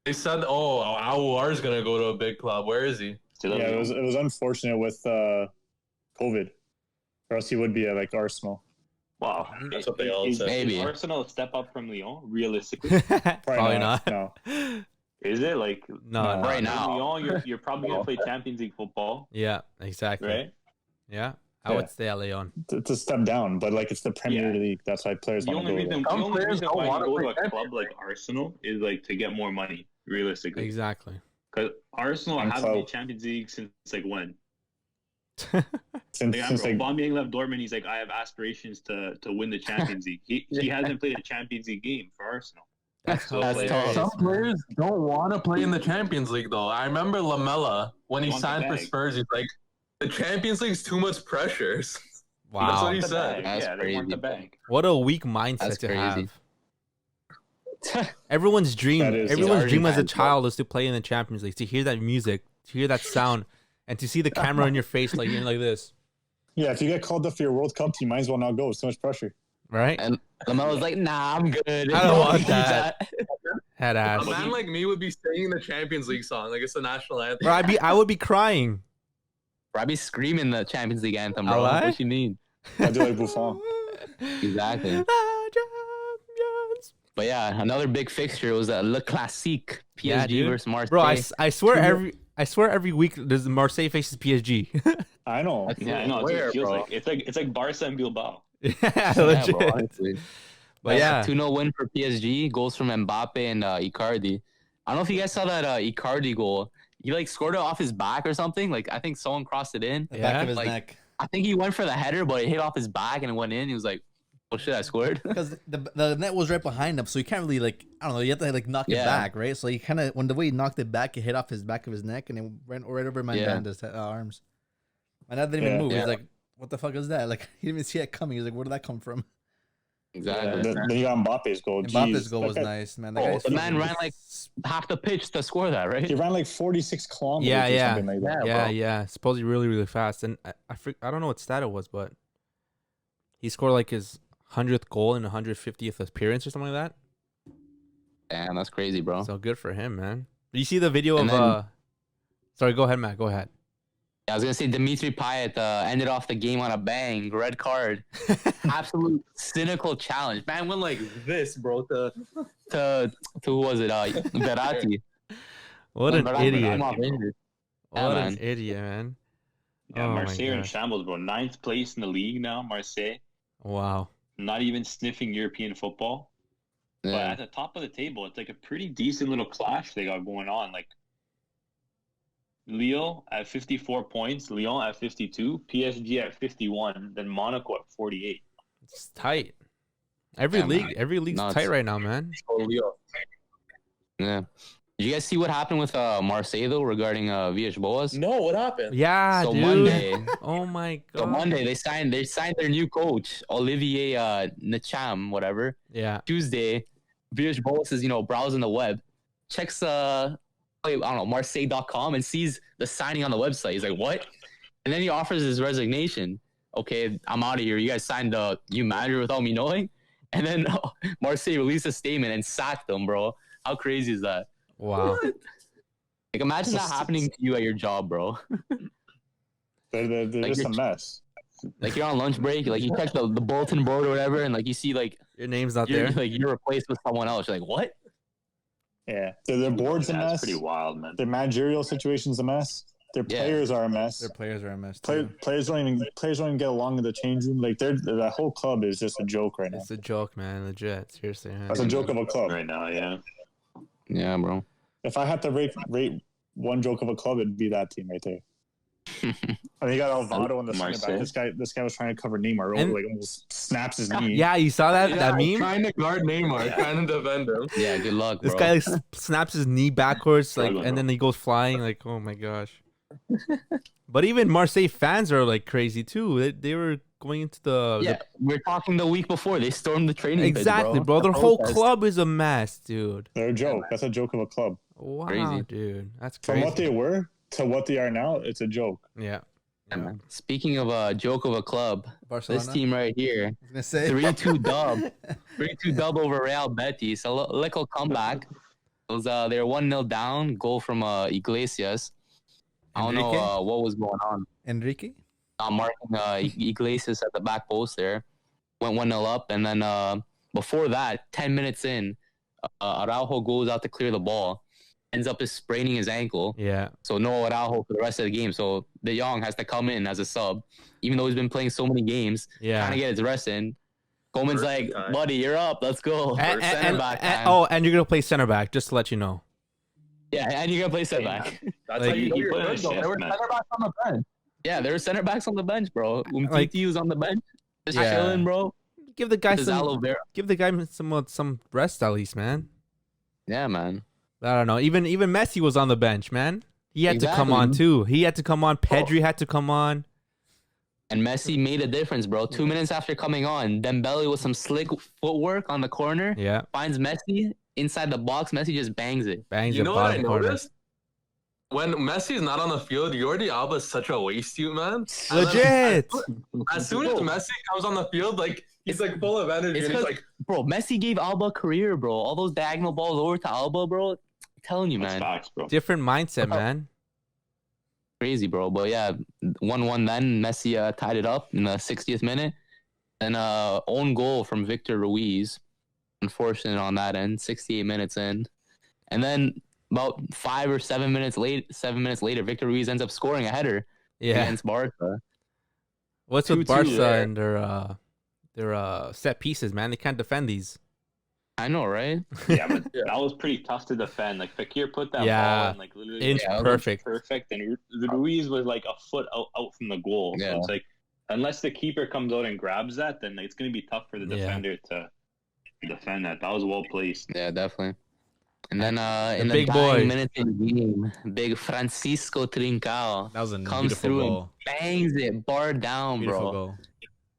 They said, Aouar is going to go to a big club. Where is he? Yeah, it was unfortunate with COVID, or else he would be at like Arsenal. Wow, That's what they all said. Maybe. Is Arsenal a step up from Lyon, realistically? Probably not. No. Is it like No, Right no. now. Lyon? You're probably gonna play Champions League football, Yeah, exactly. right? Yeah, I would stay at Leon. It's a step down, but like it's the Premier Yeah. League. That's why players The want to only go there. reason why you wanna go to play a club like Arsenal is like to get more money, realistically. Exactly. Because Arsenal And haven't clout. made Champions League since like when? Since Like, like, Aubameyang left Dortmund, he's like, I have aspirations to win the Champions League. He hasn't played a Champions League game for Arsenal. So That's like, tough. Some players don't want to play in the Champions League, though. I remember Lamella when he Want the signed for bag. Spurs. He's like, the Champions League's too much pressure. That's Wow. what he the said. bag. That's Yeah, they want the crazy. bag. What a weak mindset That's to crazy. have. Everyone's dream, That is- everyone's He's dream as a Argentine, child is to play in the Champions League, to hear that music, to hear that sound, and to see the camera in your face like you're like this, yeah, if you get called up for your World Cup, you might as well not go. It's too much pressure. right? And Lamelo's like, nah, I'm good. I don't want that. Head A ass. man like me would be singing the Champions League song like it's the national anthem. Bro, I would be crying. Bro, I'd be screaming the Champions League anthem, bro. Alright. What you mean? I do like Buffon. Exactly. But yeah, another big fixture was Le Classique, PSG Yeah, dude. versus Marseille. Bro, I swear every week there's Marseille faces PSG. I know. Yeah, I know. That's what Where, it feels bro? like. It's like Barca and Bilbao. yeah, Yeah, legit. bro, honestly. But yeah, 2-0 win for PSG. Goals from Mbappe and Icardi. I don't know if you guys saw that Icardi goal. He like scored it off his back or something. Like I think someone crossed it in. The back of his like, neck. I think he went for the header, but it hit off his back and it went in. He was like, "Oh shit, I scored." Because the net was right behind him, so you can't really like, I don't know, you have to like knock it Yeah. back, right? So he kind of, when the way he knocked it back, it hit off his back of his neck and it went right over my Yeah. man's arms. My dad didn't even Yeah. move. Yeah. He's like, "What the fuck is that?" Like he didn't even see it coming. He's like, "Where did that come from?" Exactly. Then you got Mbappe's goal. Mbappe's Jeez. goal That was guy- nice, man. Oh, That guy's the man fucking- ran like half the pitch to score that, right? He ran like 46 kilometers Yeah, or yeah. something like that. Yeah, Yeah, bro. yeah. Supposedly really, really fast. And I don't know what stat it was, but he scored like his 100th goal in 150th appearance or something like that. Damn, that's crazy, bro. So good for him, man. Did you see the video And of then- Sorry, go ahead, Matt. Go ahead. I was gonna say Dimitri Payet ended off the game on a bang, red card, absolute cynical challenge. Man went like this, bro, to who was it? Verratti. What an Verratti idiot. came off injured. Yeah, What man. an idiot, man. Yeah, Oh my Marseille are in gosh. shambles, bro. 9th place in the league now. Marseille, Wow. not even sniffing European football. But Yeah. at the top of the table, it's like a pretty decent little clash they got going on. Like Lille at 54 points, Lyon at 52, PSG at 51, then Monaco at 48. It's tight. Every Yeah, league's Nuts. tight right now, man. Yeah. Did you guys see what happened with Marseille though regarding Villas-Boas? No, what happened? Yeah, So dude. Monday, Oh my god. so Monday they signed their new coach Olivier Nacham, whatever. Yeah. Tuesday, Villas-Boas is browsing the web, checks I don't know, Marseille.com and sees the signing on the website. He's like, what? And then he offers his resignation. Okay, I'm out of here. You guys signed the new manager without me knowing. And then Marseille released a statement and sacked them, bro. How crazy is that? Wow. Like, imagine that happening to you at your job, bro. They're Like, just a you're- mess. Like you're on lunch break, like you check the bulletin board or whatever, and like you see like Your name's not you're there. like you're replaced with someone else. You're like, what? Yeah. Their board's a That's mess. pretty wild, man. Their managerial situation's a mess. Their Yeah. players are a mess. Their players are a mess. Play, Too. players don't even get along in the change room. Like that whole club is just a joke right now. It's a joke, man. Legit. Seriously, man. That's a joke of a club. Right now, yeah. Yeah, bro. If I had to rate one joke of a club, it'd be that team right there. And you got Alvaro in the center Marseille. back. This guy was trying to cover Neymar. And- Like almost snaps his knee. Yeah, you saw that meme? Trying to guard Neymar, trying to defend him. Yeah, good luck, bro. This guy like, snaps his knee backwards, like, Struggling, and then he goes flying. Like, oh my gosh. But even Marseille fans are like crazy too. They were going into the Yeah, we're talking the week before they stormed the training pitch, exactly, bro. Their The whole protest. club is a mess, dude. They're a joke. That's a joke of a club. Wow, Crazy. dude, that's From crazy. what they were to what they are now, it's a joke. Yeah, Yeah, man. Speaking of a joke of a club, Barcelona. this team right here, I was gonna say 3-2 dub, 3-2 dub over Real Betis. A little comeback. It was they were 1-0 down. Goal from Iglesias, I don't know what was going on. Enrique? Marking Iglesias at the back post there. Went 1-0 up. And then before that, 10 minutes in, Araujo goes out to clear the ball. Ends up just spraining his ankle. Yeah. So no Araujo for the rest of the game. So De Jong has to come in as a sub, even though he's been playing so many games. Yeah. Trying to get his rest in. Coleman's like, buddy, you're up. Let's go. And you're gonna play center back, just to let you know. Yeah, and you're gonna play center back. That's Like, how you do your put good, a though. shift, There were man. center backs on the bench. Yeah, there were center backs on the bench, bro. Like- Umtiti was on the bench, just Yeah. chilling, bro. Give the guy His aloe vera. some rest at least, man. Yeah, man. I don't know. Even Messi was on the bench, man. He had to come Exactly. on too. He had to come on. Pedri had to come on. And Messi made a difference, bro. 2 minutes after coming on, Dembele with some slick footwork on the corner Yeah, finds Messi inside the box. Messi just bangs it. bangs You it know what I bottom corner. noticed? When Messi's not on the field, Jordi Alba is such a waste, you man. And Legit. then As soon as Messi comes on the field, like he's like full of energy, It's and he's 'cause- like, Bro, Messi gave Alba a career, bro. All those diagonal balls over to Alba, bro. I'm telling you, That's man. facts, bro. Different mindset, man. Crazy, bro. But yeah, 1-1 then. Messi tied it up in the 60th minute. And own goal from Victor Ruiz. Unfortunate on that end, 68 minutes in. And then about 7 minutes later, Victor Ruiz ends up scoring a header Yeah. against Barca. What's with 2-2 Barca there. and their set pieces, man? They can't defend these. I know, right? Yeah, but that was pretty tough to defend. Like Fekir put that Yeah. ball in, like literally Inch like, perfect. perfect, and Ruiz was like a foot out from the goal. Yeah. So it's like unless the keeper comes out and grabs that, then it's gonna be tough for the Yeah. defender to defend that. That was well placed. Yeah, definitely. And then in the big dying boy. minutes in the game, big Francisco Trincao That was a comes beautiful through goal. and bangs it bar down, Beautiful bro. goal.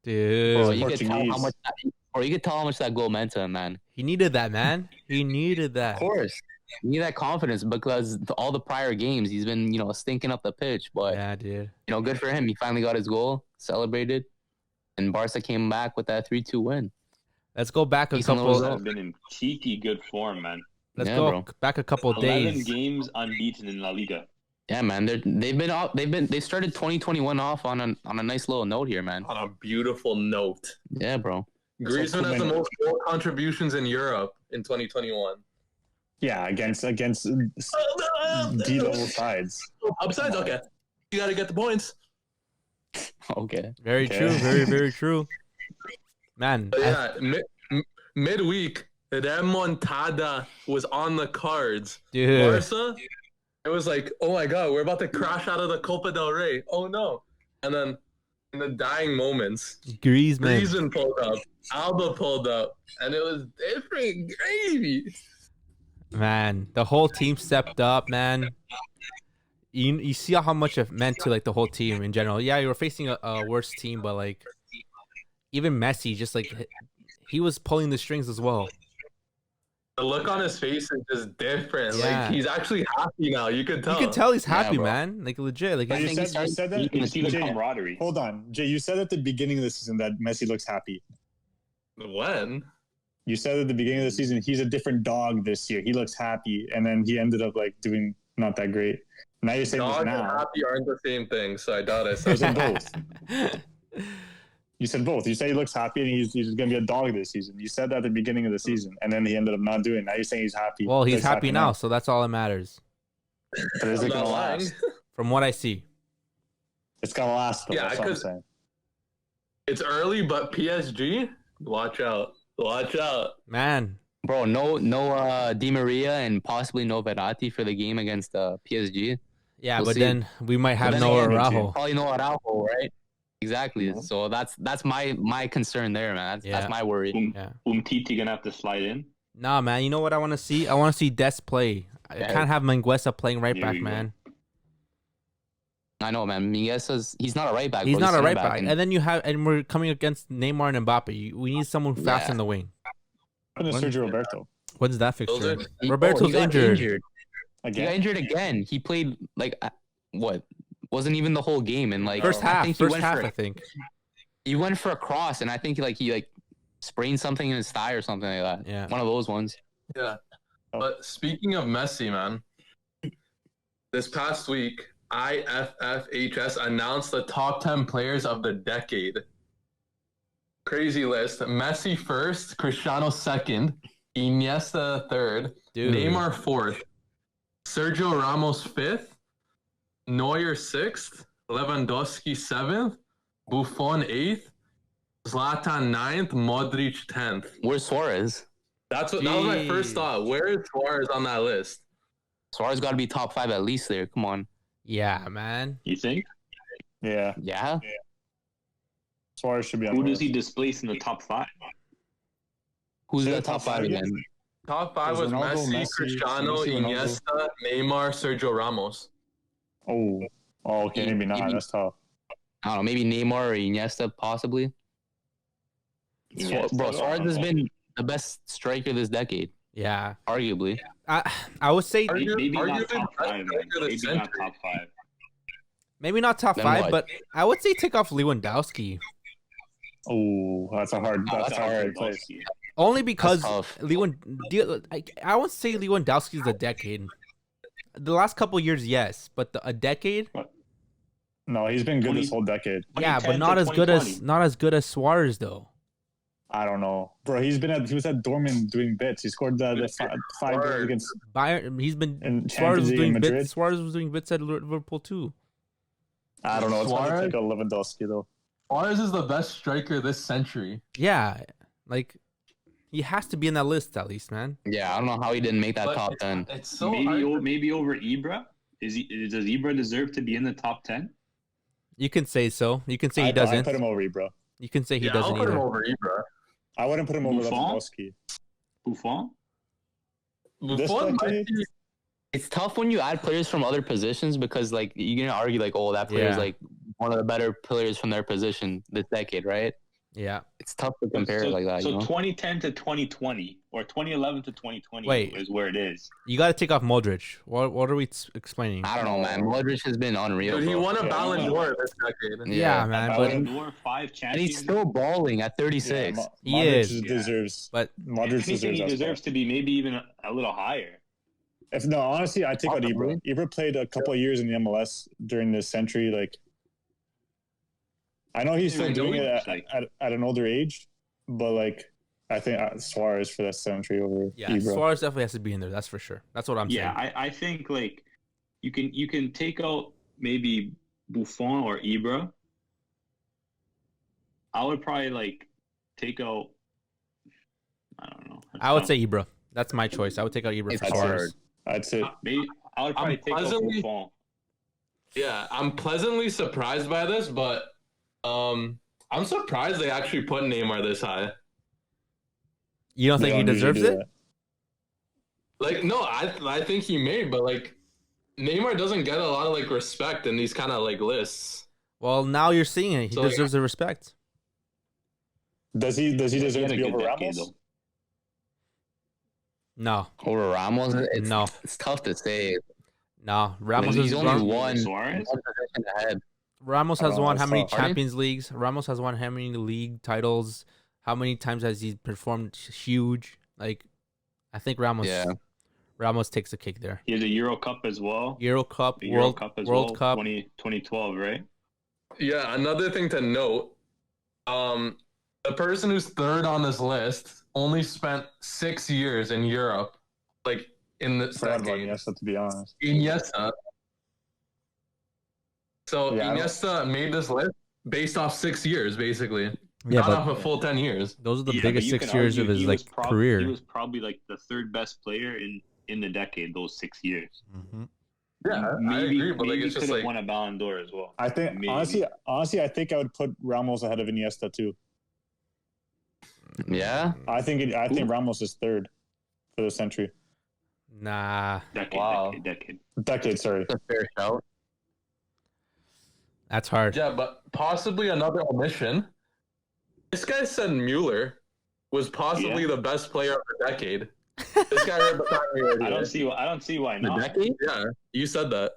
Dude, Bro, you could tell how Portuguese. much. Or you could tell how much that goal meant to him, man. he needed that, man. He needed that. Of course, you need that confidence because all the prior games he's been, stinking up the pitch. But Yeah, dude. good for him. He finally got his goal, celebrated, and Barca came back with that 3-2 win. Let's go back a Decent couple. result. They've been in cheeky good form, man. Let's Yeah, go bro. back a couple 11 days. games unbeaten in La Liga. Yeah, man. They started 2021 off on a nice little note here, man. on a beautiful note. Yeah, bro. Griezmann has the most goal contributions in Europe in 2021. Yeah, against D-level sides. Upsides, okay. You got to get the points. Okay. Very Okay. true. Very, very true. Man, But yeah, midweek, remontada was on the cards. dude. Barca, it was like, oh my god, we're about to crash out of the Copa del Rey. Oh no! And then in the dying moments, Griezmann. Griezmann pulled up, Alba pulled up, and it was different gravy. Man, the whole team stepped up, man. You see how much it meant to like the whole team in general. Yeah, you were facing a worse team, but like even Messi, just like he was pulling the strings as well. The look on his face is just different. Yeah. Like he's actually happy now. You could tell. You can tell he's Yeah, happy, bro. man. Like legit. Like But I you think said that. You can see the Jay, camaraderie. hold on, Jay. You said at the beginning of the season that Messi looks happy. When? You said at the beginning of the season he's a different dog this year. He looks happy, and then he ended up like doing not that great. Now you're saying this Dog and now. happy aren't the same thing, so I doubt I You said said that. both. You said both. You say he looks happy and he's going to be a dog this season. You said that at the beginning of the season, and then he ended up not doing it. Now you're saying he's happy. Well, he's Looks happy now, so that's all that matters. But is I'm it not going to lying. last? From what I see. It's going to last, though. Yeah, That's what I'm 'cause- saying. It's early, but PSG, watch out. Watch out. Man, Bro, no Di Maria and possibly no Verratti for the game against PSG. yeah, We'll but see. then we might have then no again, Araujo. Probably no Araujo, right? Exactly. Mhm. So that's my concern there, man. Yeah. That's my worry. Yeah. Umtiti gonna have to slide in. Nah, man. You know what I want to see? I want to see Des play. I Yeah. can't have Manguesa playing right There back, you go. man. I know, man. He's not a right back. He's bro. not a center right back. and- And then we're coming against Neymar and Mbappe. We need someone fast Yeah. in the wing. What is Sergio Roberto? When's that Those fixture? are- he- Roberto's he got injured. He got Again? injured again. He played like what? Wasn't even the whole game. And like First I half. think he First went half, for I think. he went for a cross, and I think he sprained something in his thigh or something like that. Yeah. One of those ones. Yeah. But speaking of Messi, man, this past week, IFFHS announced the top 10 players of the decade. Crazy list. Messi first, Cristiano second, Iniesta third, Dude. Neymar fourth, Sergio Ramos fifth, Neuer sixth, Lewandowski seventh, Buffon eighth, Zlatan ninth, Modric 10th. Where's Suarez? That was my first thought. Where is Suarez on that list? Suarez got to be top 5 at least there. Come on. Yeah, man. You think? Yeah. Yeah? Suarez should be on Who the does list. he displace in the top 5? Who's Say in the the top top 5 five again? Top 5 Was was Ronaldo, Messi, Messi, Cristiano, Ronaldo. Iniesta, Neymar, Sergio Ramos. Oh, okay, maybe not. Maybe- That's tough. I don't know. Maybe Neymar or Iniesta, possibly. Bro, Suarez has been the best striker this decade, Yeah. arguably. I would say Maybe not Arguably top the 5. best striker of the Maybe not century. top 5. maybe not top Then 5, what? but I would say take off Lewandowski. Oh, that's a hard. That's a hard place. Lewandowski. Only because tough. I won't say Lewandowski's a decade. The last couple years, yes, but a decade, No, he's been good 20 this whole decade. yeah, but 2010 not to as good as 2020. Suarez though. I don't know, bro. He was at Dortmund doing bits. He scored the five goals Word. against Bayern, he's been in Suarez Champions was League in doing Madrid. bits. Suarez was doing bits at Liverpool too. I don't know. It's hard to Suarez? take a Lewandowski though. Suarez is the best striker this century. Yeah, like he has to be in that list at least, man. Yeah, I don't know how he didn't make that But top 10. It's so maybe hard. maybe over Ibra. Does Ibra deserve to be in the top 10? You can say so. You can say he I doesn't. put him over Ibra. You can say he I'll doesn't put him either. over Ibra. I wouldn't put him over Buffon? Lewandowski. Buffon? This Buffon might decade? be- It's tough when you add players from other positions because, like, you're going to argue, like, oh, that player is, Yeah. like, one of the better players from their position this decade, right? Yeah. It's tough to compare it like that, So you know? 2010 to 2020 or 2011 to 2020 Wait. is where it is. You got to take off Modric. What are we explaining? I don't know, man. Modric has been unreal. Dude, he bro. won a Yeah, Ballon he d'Or this decade. Yeah, man. I But wouldn't- Door 5 And champions. he's still balling at 36. Yeah, He Modric is. deserves. but Modric If anything, deserves. he that deserves spot. to be maybe even a little higher. No, honestly, I take out Possibly. Ibra. Ibra played a couple of years in the MLS during this century. Like, I know he's still Yeah, doing it like- at an older age, but like, I think Suarez for that century over yeah, Ibra. Suarez definitely has to be in there. That's for sure. That's what I'm Yeah, saying. I think like you can take out maybe Buffon or Ibra. I would probably like take out. I don't know. I would say Ibra. That's my choice. I would take out Ibra It's for hard. Suarez. I'd say maybe I would probably take out pleasantly- Buffon. Yeah, I'm pleasantly surprised by this, but I'm surprised they actually put Neymar this high. You don't they think he don't usually deserves do it? that. Like, no, I think he may, but like Neymar doesn't get a lot of like respect in these kind of like lists. Well, now you're seeing it. He So, like, deserves the respect. Does he deserve He to had a be good over decade, Ramos? though. No, Over Ramos, No. It's tough to say. no. Ramos He's has only won. one Suarez? position ahead. Ramos has Oh, won how that's many tough. Champions Leagues? Ramos has won how many league titles? How many times has he performed huge? Like, I think Ramos. Yeah. Ramos takes the cake there. He has a Euro Cup as well. Euro Cup, The Euro World Cup as World well. Cup. 2012, right? Yeah, another thing to note, the person who's third on this list only spent 6 years in Europe, like in the Forgot about decade. Iniesta, to be honest. Iniesta. So Yeah, I don't- Iniesta made this list based off 6 years, basically. Yeah, Not but off a full 10 years. those are the Yeah, biggest but you 6 can years of argue his he like was career. He was probably like the third best player in the decade. Those 6 years. Mhm. Yeah, maybe, I agree, but like maybe it's just could have like won a Ballon d'Or as well. I think Maybe. honestly, I think I would put Ramos ahead of Iniesta too. Yeah. I think Ramos is third for the century. Nah, Wow. Decade. Decade, sorry. That's a fair shout. that's hard. yeah, but possibly another omission. This guy said Mueller was possibly the best player of the decade. This guy right behind me right I here. don't see why The not. decade? Yeah, you said that,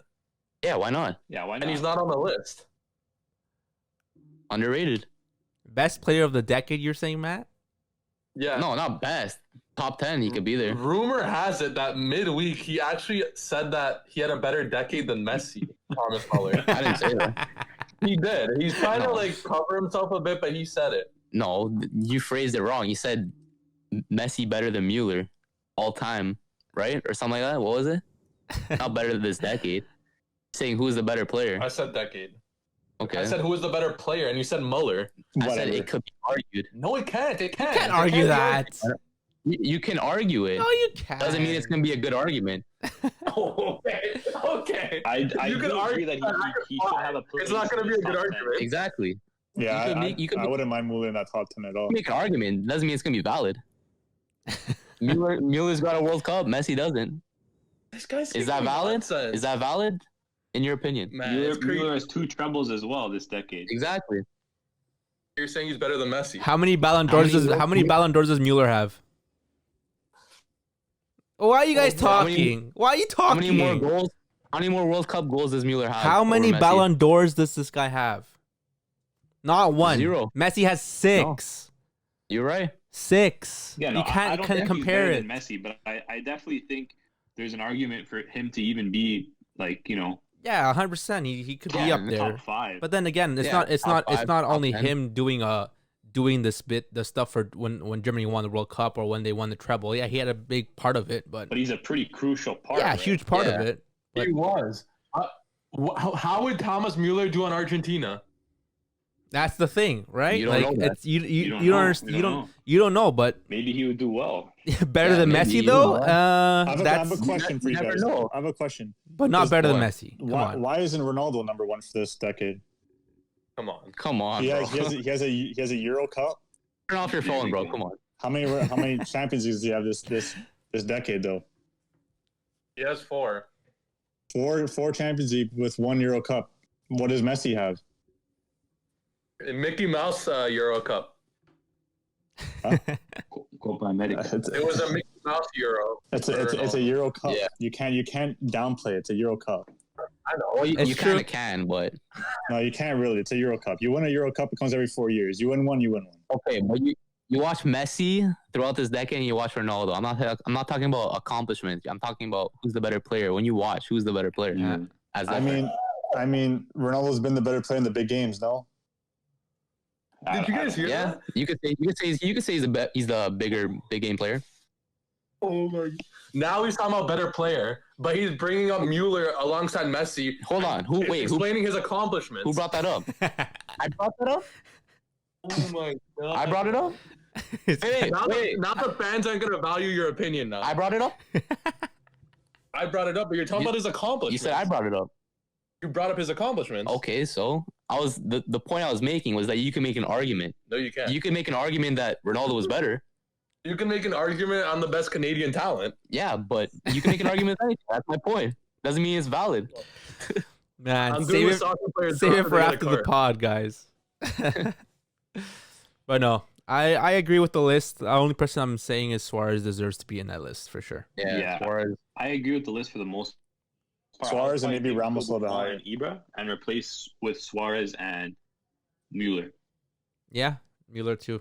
Yeah, why not? Yeah, why not? and he's not on the list. Underrated. Best player of the decade, you're saying, Matt? Yeah. No, not best. Top 10, he could be there. Rumor has it that midweek he actually said that he had a better decade than Messi. Thomas Muller. I didn't say that. He did. He's trying to No. like cover himself a bit, but he said it. No, you phrased it wrong. You said Messi better than Mueller all time, right? Or something like that. What was it? Not better than this decade. Saying who's the better player. I said decade. Okay. I said who was the better player, and you said Muller. I said Whatever. it could be argued. No, it can't. It can't. You can't It argue be that. argued. You can argue it. No, you can't. Doesn't mean it's going to be a good argument. Oh, okay. Okay. I You do can agree argue that that he should have a place. It's not going to be a in good the top 10. argument. Exactly. Yeah, You could I wouldn't mind Mueller in that top 10 at all. make an argument. Doesn't mean it's going to be valid. Mueller's got a World Cup. Messi doesn't. This guy's Is that speaking valid? nonsense. Is that valid? In your opinion? Man, it's crazy. Mueller has 2 trebles as well this decade. Exactly. You're saying he's better than Messi. How many Ballon d'Ors does Mueller have? Why are you guys How many- talking? Why are you How talking? many more goals? How many more World Cup goals does Mueller have? How over many Messi? Ballon d'Ors does this guy have? Not one. 0. Messi has 6. You're right. 6. Yeah, no, you I can't don't think he's compare better it. than Messi, but I definitely think there's an argument for him to even be like, Yeah, 100%. He could be Yeah, up there. top 5. But then again, it's Yeah, not top five, not top only 10. him doing the stuff for when Germany won the World Cup or when they won the treble. Yeah, he had a big part of it, but But he's a pretty crucial part. yeah, right? huge part Yeah. of it. But He was. How would Thomas Mueller do on Argentina? that's the thing, right? You don't like know that. it's you don't don't know. understand. We don't You don't know, but Maybe he would do well. better Yeah, than maybe Messi you though. don't I have That's a question for you never guys. know. I have a question. but not Just better than what? Messi. Come Why, on. why isn't Ronaldo number 1 for this decade? Come on. Come on, He bro. has a Euro Cup. Turn off your phone, bro. Come on. How many Champions Leagues do you have this decade though? He has 4. Four Champions League with 1 Euro Cup. What does Messi have? Mickey Mouse Euro Cup. Copa America. It was a Mickey Mouse Euro. It's a Euro Cup. Yeah. You can't downplay it. It's a Euro Cup. I know. Well, It's you true. kind of can, but No, you can't really. It's a Euro Cup. You win a Euro Cup. It comes every 4 years. You win one. You win one. okay. But you watch Messi throughout this decade, and you watch Ronaldo. I'm not talking about accomplishments. I'm talking about who's the better player. When you watch, who's the better player? Yeah. As I mean, Ronaldo's been the better player in the big games. No. Did you guys hear yeah, that? you could say he's the bigger big game player. Oh my! Now he's talking about better player, but he's bringing up Mueller alongside Messi. Hold on. Who explaining his accomplishments? brought that up? I brought that up. Oh my god! I brought it up. It's- Now the fans aren't gonna value your opinion now. I brought it up. I brought it up, but you're talking about his You accomplishments. said I brought it up. You brought up his accomplishments. Okay, so the point I was making was that you can make an argument. No, you can't. You can make an argument that Ronaldo was better. You can make an argument on the best Canadian talent. Yeah, but you can make an argument with anything. That's my point. Doesn't mean it's valid. Man, I'm good save with it, soccer players. save it dropping for the after the cart. pod, guys. But no, I agree with the list. The only person I'm saying is Suarez deserves to be in that list for sure. Yeah. Suarez. I agree with the list for the most part. Suarez and I'll maybe probably Ramos a little bit Buffon higher. and Ibra and replace with Suarez and Mueller. Yeah, Mueller too.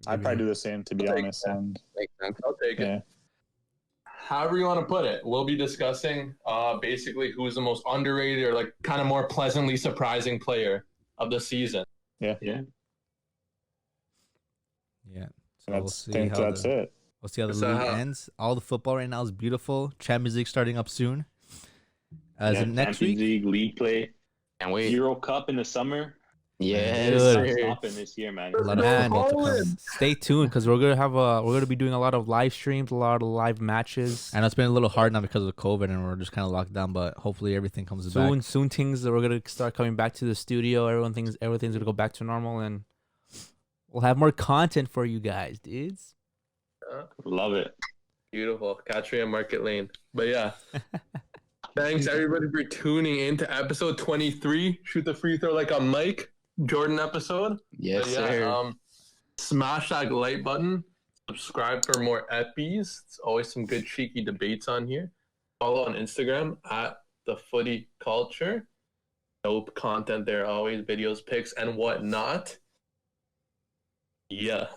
I'd probably do the same, to be I'll take honest. that. And Makes sense. I'll take it. yeah, However you want to put it, we'll be discussing basically who's the most underrated or like kind of more pleasantly surprising player of the season. Yeah. Yeah. So I think that's it. We'll see how the So league how- ends. All the football right now is beautiful. Champions League starting up soon. Is it next Champions week? League, league play, Can't wait. Euro Cup in the summer. Yes, Good. Not sir. stopping this year, man. A lot of Man, football to come. stay tuned because we're gonna be doing a lot of live streams, a lot of live matches. I know it's been a little hard now because of COVID and we're just kind of locked down, but hopefully everything comes back. Soon things that we're gonna start coming back to the studio. Everything's gonna go back to normal, and we'll have more content for you guys, dudes. Love it. Beautiful. Katria Market Lane. But yeah. Thanks everybody for tuning in to episode 23. Shoot the free throw like a Mike Jordan episode. Yes, But sir. Smash that like button. Subscribe for more epies. It's always some good cheeky debates on here. Follow on Instagram at the Footy Culture. Dope content there always, videos, pics, and whatnot. Yeah.